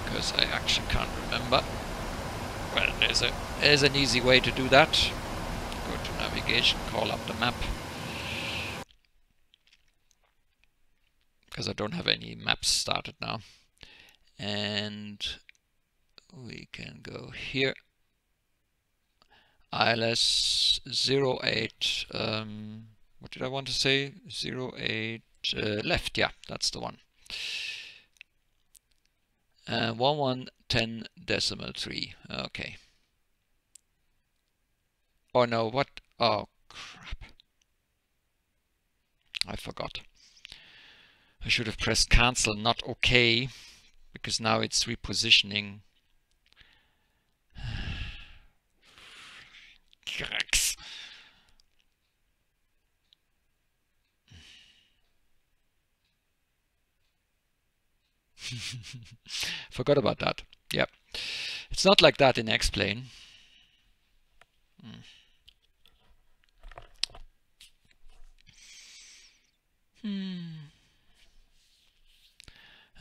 Because I actually can't remember. Well, there's an easy way to do that. Go to navigation, call up the map. Because I don't have any maps started now. And we can go here. ILS 08, what did I want to say? 08 left, yeah, that's the one. 1110.3, okay. Oh no, what? Oh crap. I forgot. I should have pressed cancel, not OK, because now it's repositioning. Forgot about that. Yep. It's not like that in X-Plane. And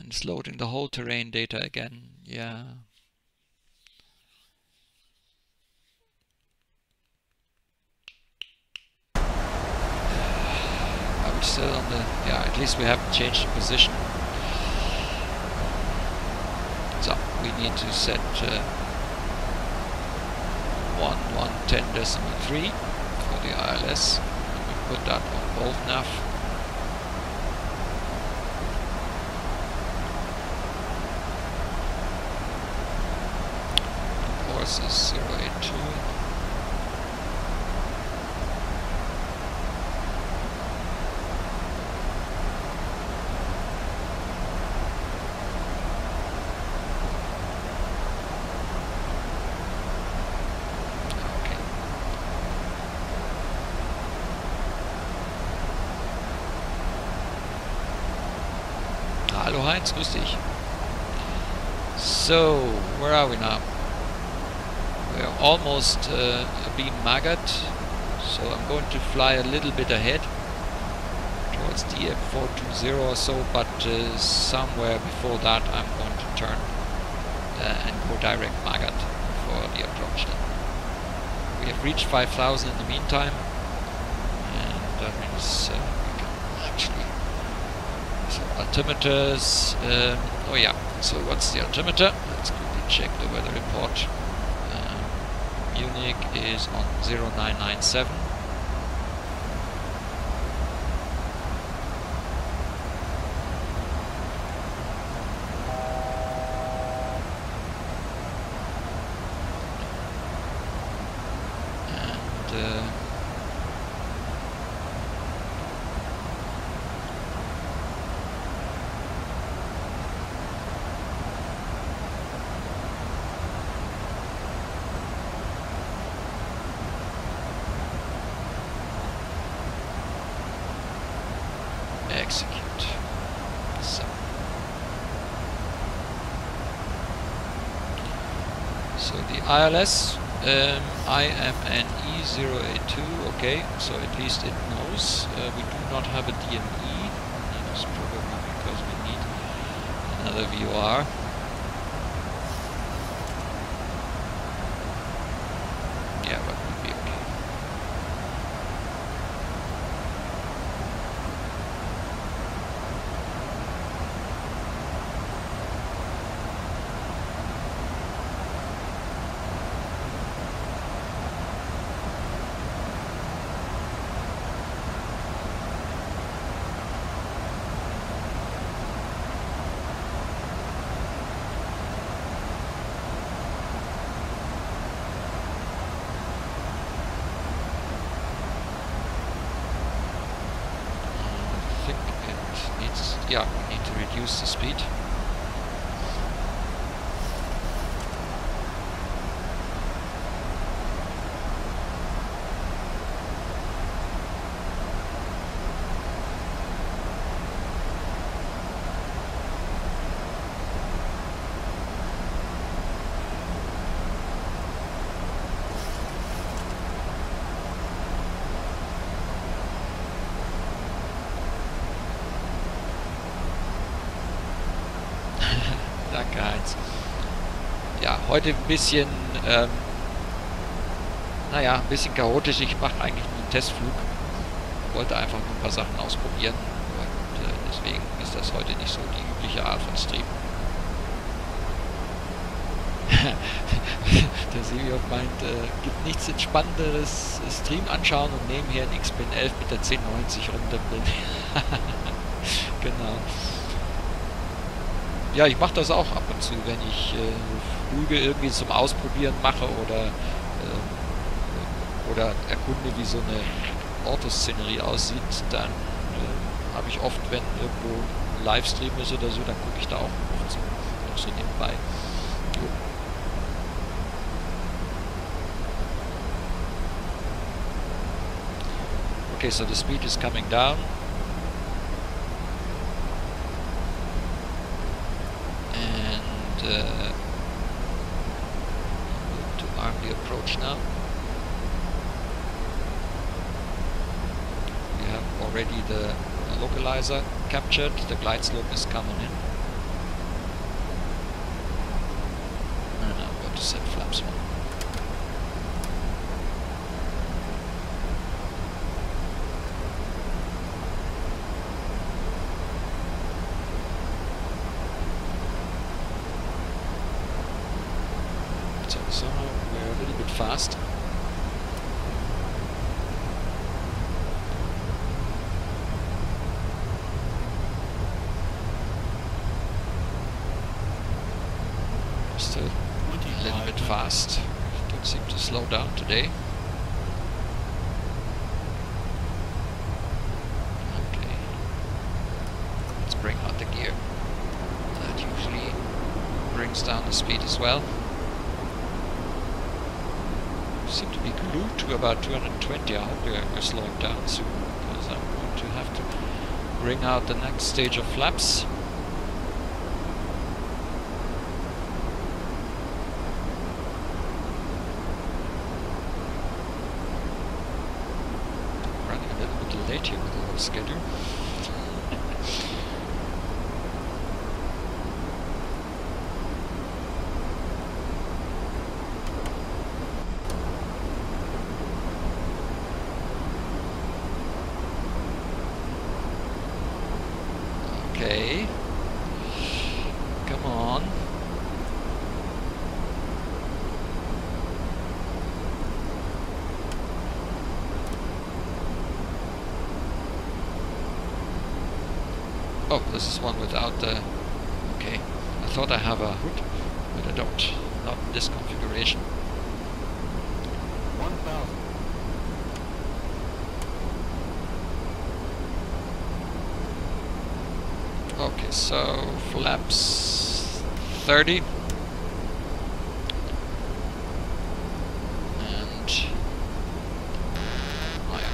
it's loading the whole terrain data again. Yeah. Are we still on the... Yeah, at least we haven't changed the position. So we need to set 1110.3 for the ILS. We put that on both nav. Course is 082. Hallo Heinz, grüß dich. So, where are we now? We're almost being maggot, so I'm going to fly a little bit ahead towards the M420 or so, but somewhere before that I'm going to turn and go direct maggot for the approach then. We have reached 5,000 in the meantime, and that means we can actually... So altimeters, oh yeah, so what's the altimeter? Let's quickly check the weather report. Munich is on 0997. Execute. So the ILS I am an E082, okay, so at least it knows. We do not have a DME, that is probably because we need another VOR. Yeah, but we'll be okay. Yeah, we need to reduce the speed. Danke, Heinz. Ja, heute ein bisschen, naja, ein bisschen chaotisch. Ich mache eigentlich nur einen Testflug. Wollte einfach nur ein paar Sachen ausprobieren. Und deswegen ist das heute nicht so die übliche Art von Stream. Der Silvio meint, gibt nichts Entspannenderes, Stream anschauen und nebenher ein X-Bin 11 mit der 1090 runterbringen. Genau. Ja, ich mache das auch ab und zu, wenn ich Flüge irgendwie zum Ausprobieren mache oder erkunde, wie so eine Ortoszenerie aussieht, dann habe ich oft, wenn irgendwo ein Livestream ist oder so, dann gucke ich da auch oft so, noch so nebenbei. Jo. Okay, so the speed is coming down. To arm the approach now. We have already the localizer captured, the glide slope is coming in. And I'm going to set flaps 1. So we're a little bit fast. Still a little bit fast. Don't seem to slow down today. Okay. Let's bring out the gear. That usually brings down the speed as well. Seem to be glued to about 220. I hope we're slowing down soon, because I'm going to have to bring out the next stage of flaps. Running a little bit late here with the whole schedule. Okay. Come on. Oh, this is one without the... Okay. I thought I have a hood, but I don't. Not in this configuration. 1,000. Okay, so flaps 30 and oh yeah.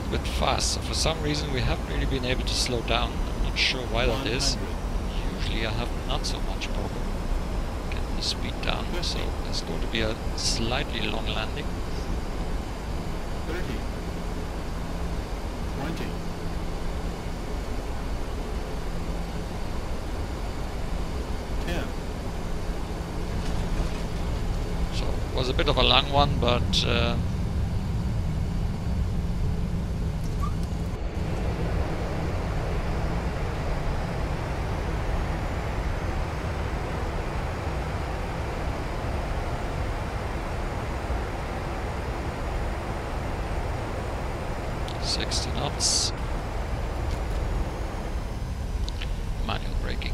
little bit fast, so for some reason we haven't really been able to slow down. I'm not sure why that is. Usually I have not so much problem getting the speed down, so it's going to be a slightly long landing. 30, 20. So it was a bit of a long one, but 60 knots. Manual braking.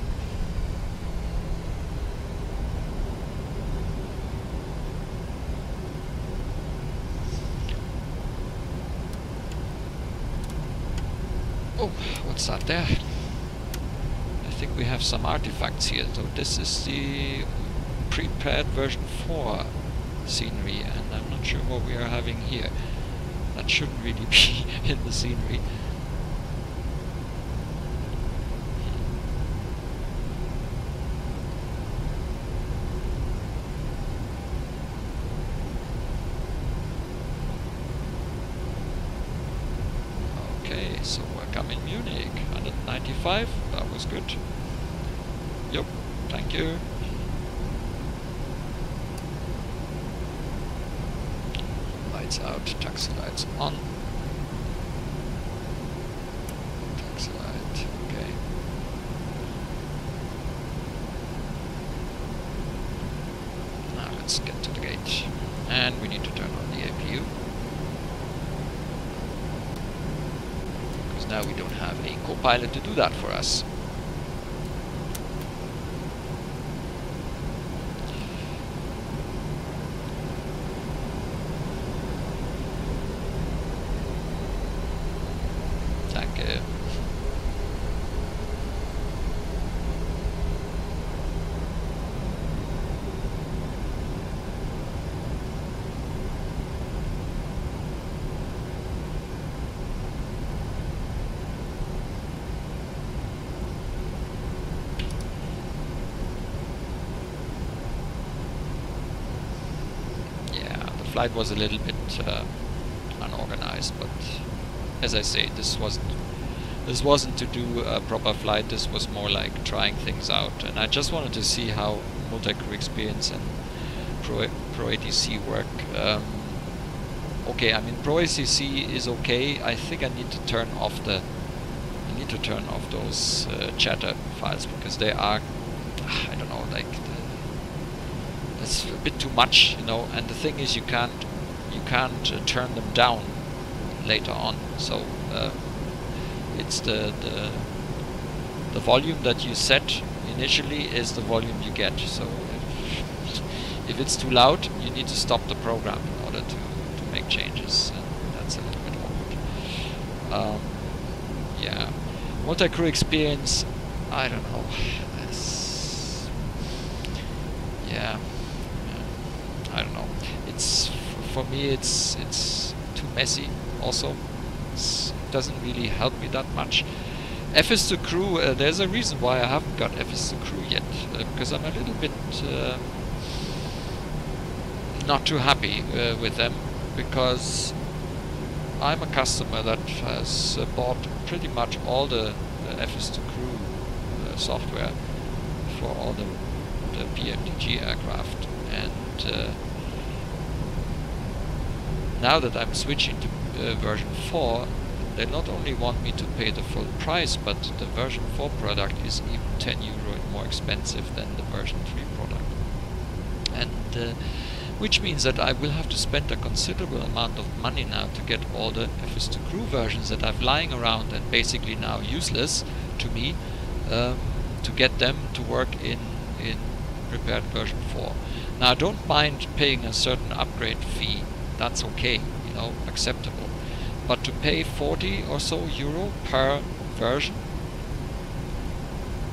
Oh, what's that there? I think we have some artifacts here. So this is the prepared version 4 scenery, and I'm not sure what we are having here. That shouldn't really be in the scenery. Okay, so we're coming Munich, 195, that was good. Yep, thank you. Lights out, taxi lights on. Taxi light, okay. Now let's get to the gate. And we need to turn on the APU. Because now we don't have a co-pilot to do that for us. Flight was a little bit unorganized, but as I say, this wasn't to do a proper flight. This was more like trying things out, and I just wanted to see how multi-crew experience and ProATC work. Okay, I mean ProATC is okay. I think I need to turn off those chatter files, because they are, I don't know, like. It's a bit too much, you know, and the thing is you can't turn them down later on. So it's the volume that you set initially is the volume you get. So if it's too loud, you need to stop the program in order to make changes, and that's a little bit awkward. Yeah, multi-crew experience, I don't know. Yeah. I don't know. It's for me. It's too messy. Also, it doesn't really help me that much. FS2Crew. There's a reason why I haven't got FS2Crew yet, because I'm a little bit not too happy with them, because I'm a customer that has bought pretty much all the FS2Crew software for all the PMDG aircraft. And now that I'm switching to version 4, they not only want me to pay the full price, but the version 4 product is even €10 more expensive than the version 3 product. And which means that I will have to spend a considerable amount of money now to get all the FS2Crew versions that I've lying around and basically now useless to me, to get them to work in prepared version 4. Now I don't mind paying a certain upgrade fee, that's okay, you know, acceptable. But to pay 40 or so euro per version,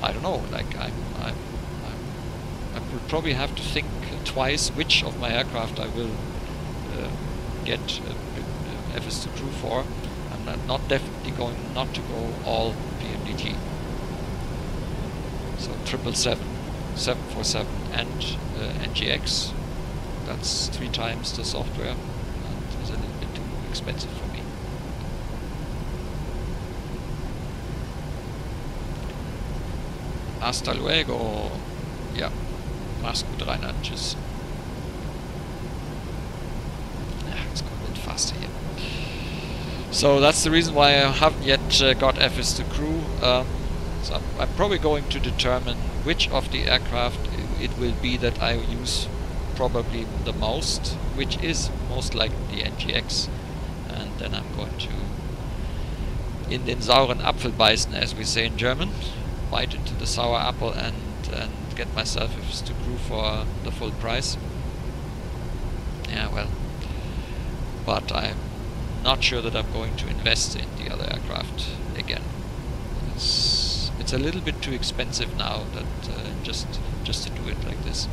I don't know, like I will probably have to think twice which of my aircraft I will get FS2Crew for. I'm I'm not definitely going not to go all PMDG. So 777, 747 and NGX, that's 3 times the software, and it's a little bit too expensive for me. Hasta luego. Ja, mach's gut, Reinhard. Tschüss. Let's go a bit faster here. So that's the reason why I haven't yet got FS to crew. So I'm probably going to determine which of the aircraft it will be that I use probably the most, which is most likely the NGX. And then I'm going to in den sauren Apfel beißen, as we say in German. Bite into the sour apple and get myself FS to crew for the full price. Yeah, well. But I'm not sure that I'm going to invest in the other aircraft again. It's a little bit too expensive now that just to do it like this.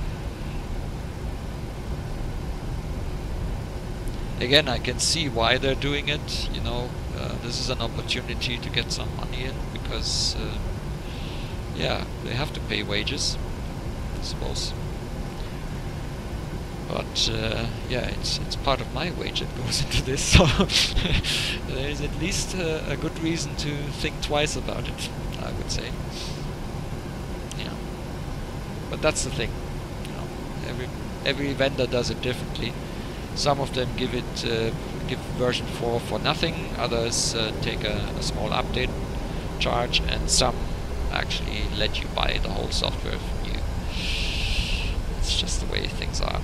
Again, I can see why they're doing it. You know, this is an opportunity to get some money in because yeah, they have to pay wages, I suppose. But yeah, it's part of my wage that goes into this, so there is at least a good reason to think twice about it, I would say. Yeah, but that's the thing. You know, every vendor does it differently. Some of them give version 4 for nothing. Others take a small update charge, and some actually let you buy the whole software from you. It's just the way things are.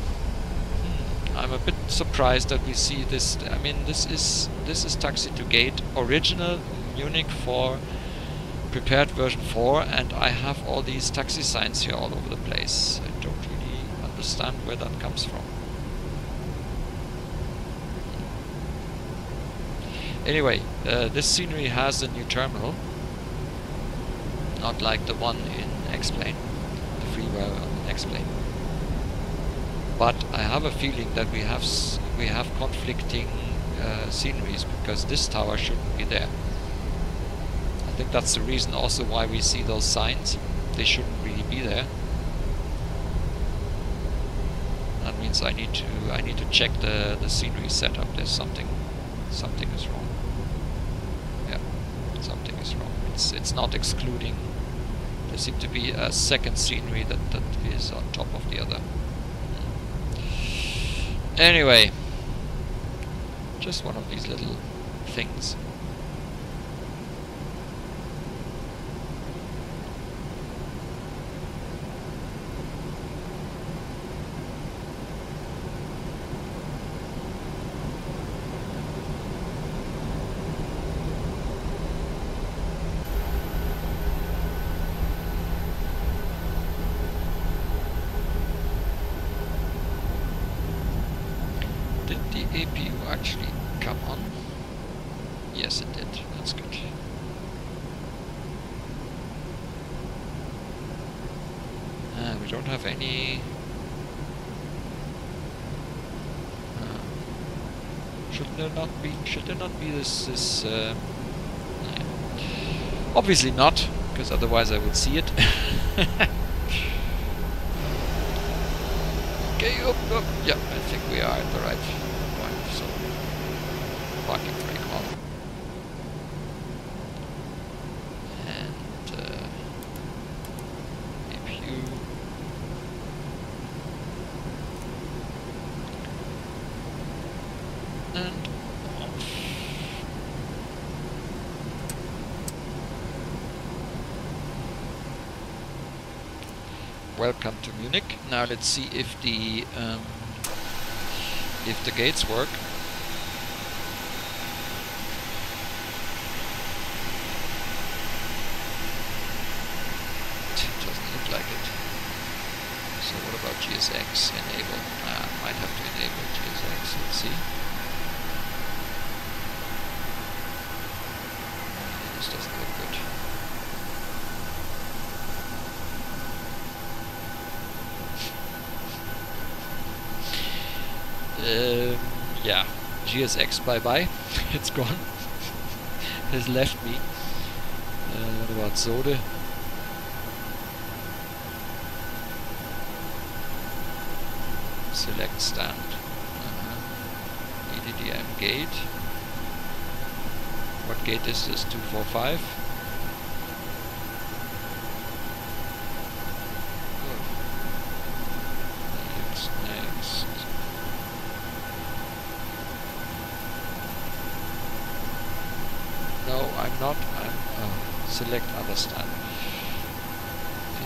I'm a bit surprised that we see this. I mean, this is Taxi2Gate original Munich for prepared version 4, and I have all these taxi signs here all over the place. I don't really understand where that comes from. Anyway, this scenery has a new terminal, not like the one in X-Plane, the freeware on X-Plane. But I have a feeling that we have conflicting sceneries, because this tower shouldn't be there. I think that's the reason also why we see those signs. They shouldn't really be there. That means I need to check the scenery setup. There's something is wrong. Yeah, something is wrong. It's not excluding. There seems to be a second scenery that is on top of the other. Anyway, just one of these little things. APU actually come on? Yes, it did. That's good. We don't have any. Should there not be this? Obviously not, because otherwise I would see it. Okay, up. Yeah, I think we are at the right. So, parking brake on, and APU, and off. Welcome to Munich. Now let's see if the gates work. It doesn't look like it. So what about GSX enable? Might have to enable GSX. Let's see. This doesn't look good. Yeah, GSX bye bye. It's gone. has left me. What about Sode? Select stand. EDDM gate. What gate is this? 245. Next. No, I'm not. Select other stand.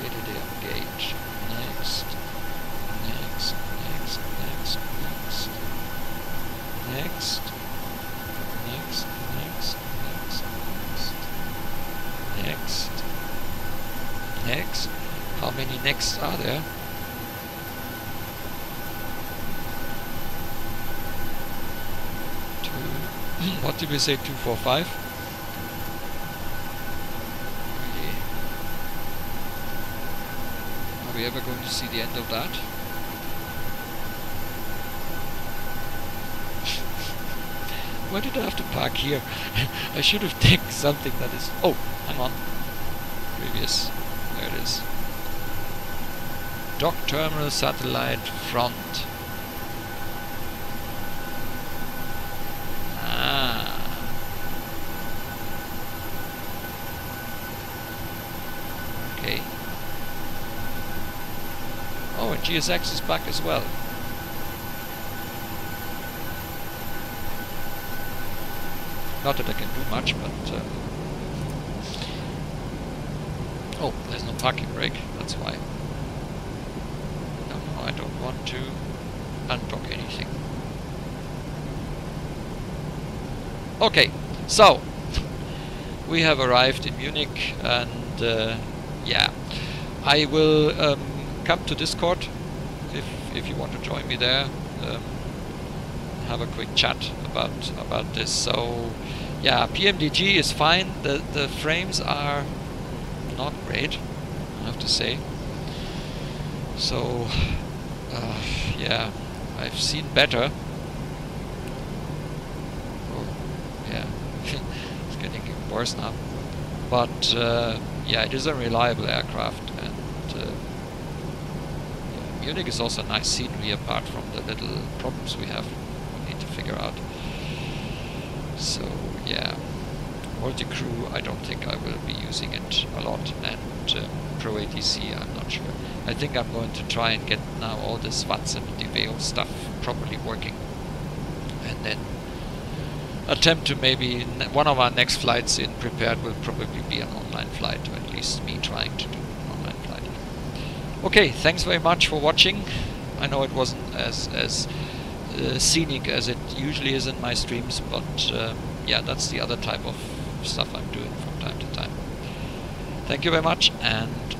EDDM gate. Next. Next. Next. Next. Next. Next. Next. Next. Next. Next. Next. How many next are there? What did we say? 245? Okay. Are we ever going to see the end of that? Why did I have to park here? I should have taken something that is... Oh, hang on. Previous. There it is. Dock terminal satellite front. Okay. Oh, and GSX is back as well. Not that I can do much, but... Oh, there's no parking brake, that's why. No, I don't want to undock anything. Okay, so we have arrived in Munich, and yeah, I will come to Discord if you want to join me there. Have a quick chat about this. So yeah, PMDG is fine. The frames are not great, I have to say. So yeah, I've seen better. Yeah, it's getting even worse now. But yeah, it is a reliable aircraft, and yeah, Munich is also nice scenery apart from the little problems we have. We need to figure out. So yeah, multi-crew, I don't think I will be using it a lot, and ProATC, I'm not sure. I think I'm going to try and get now all this Watson and DeVeo stuff properly working, and then attempt to maybe one of our next flights in Prepared will probably be an online flight, or at least me trying to do an online flight. Okay, thanks very much for watching. I know it wasn't as scenic as it usually is in my streams, but yeah, that's the other type of stuff I'm doing from time to time. Thank you very much, and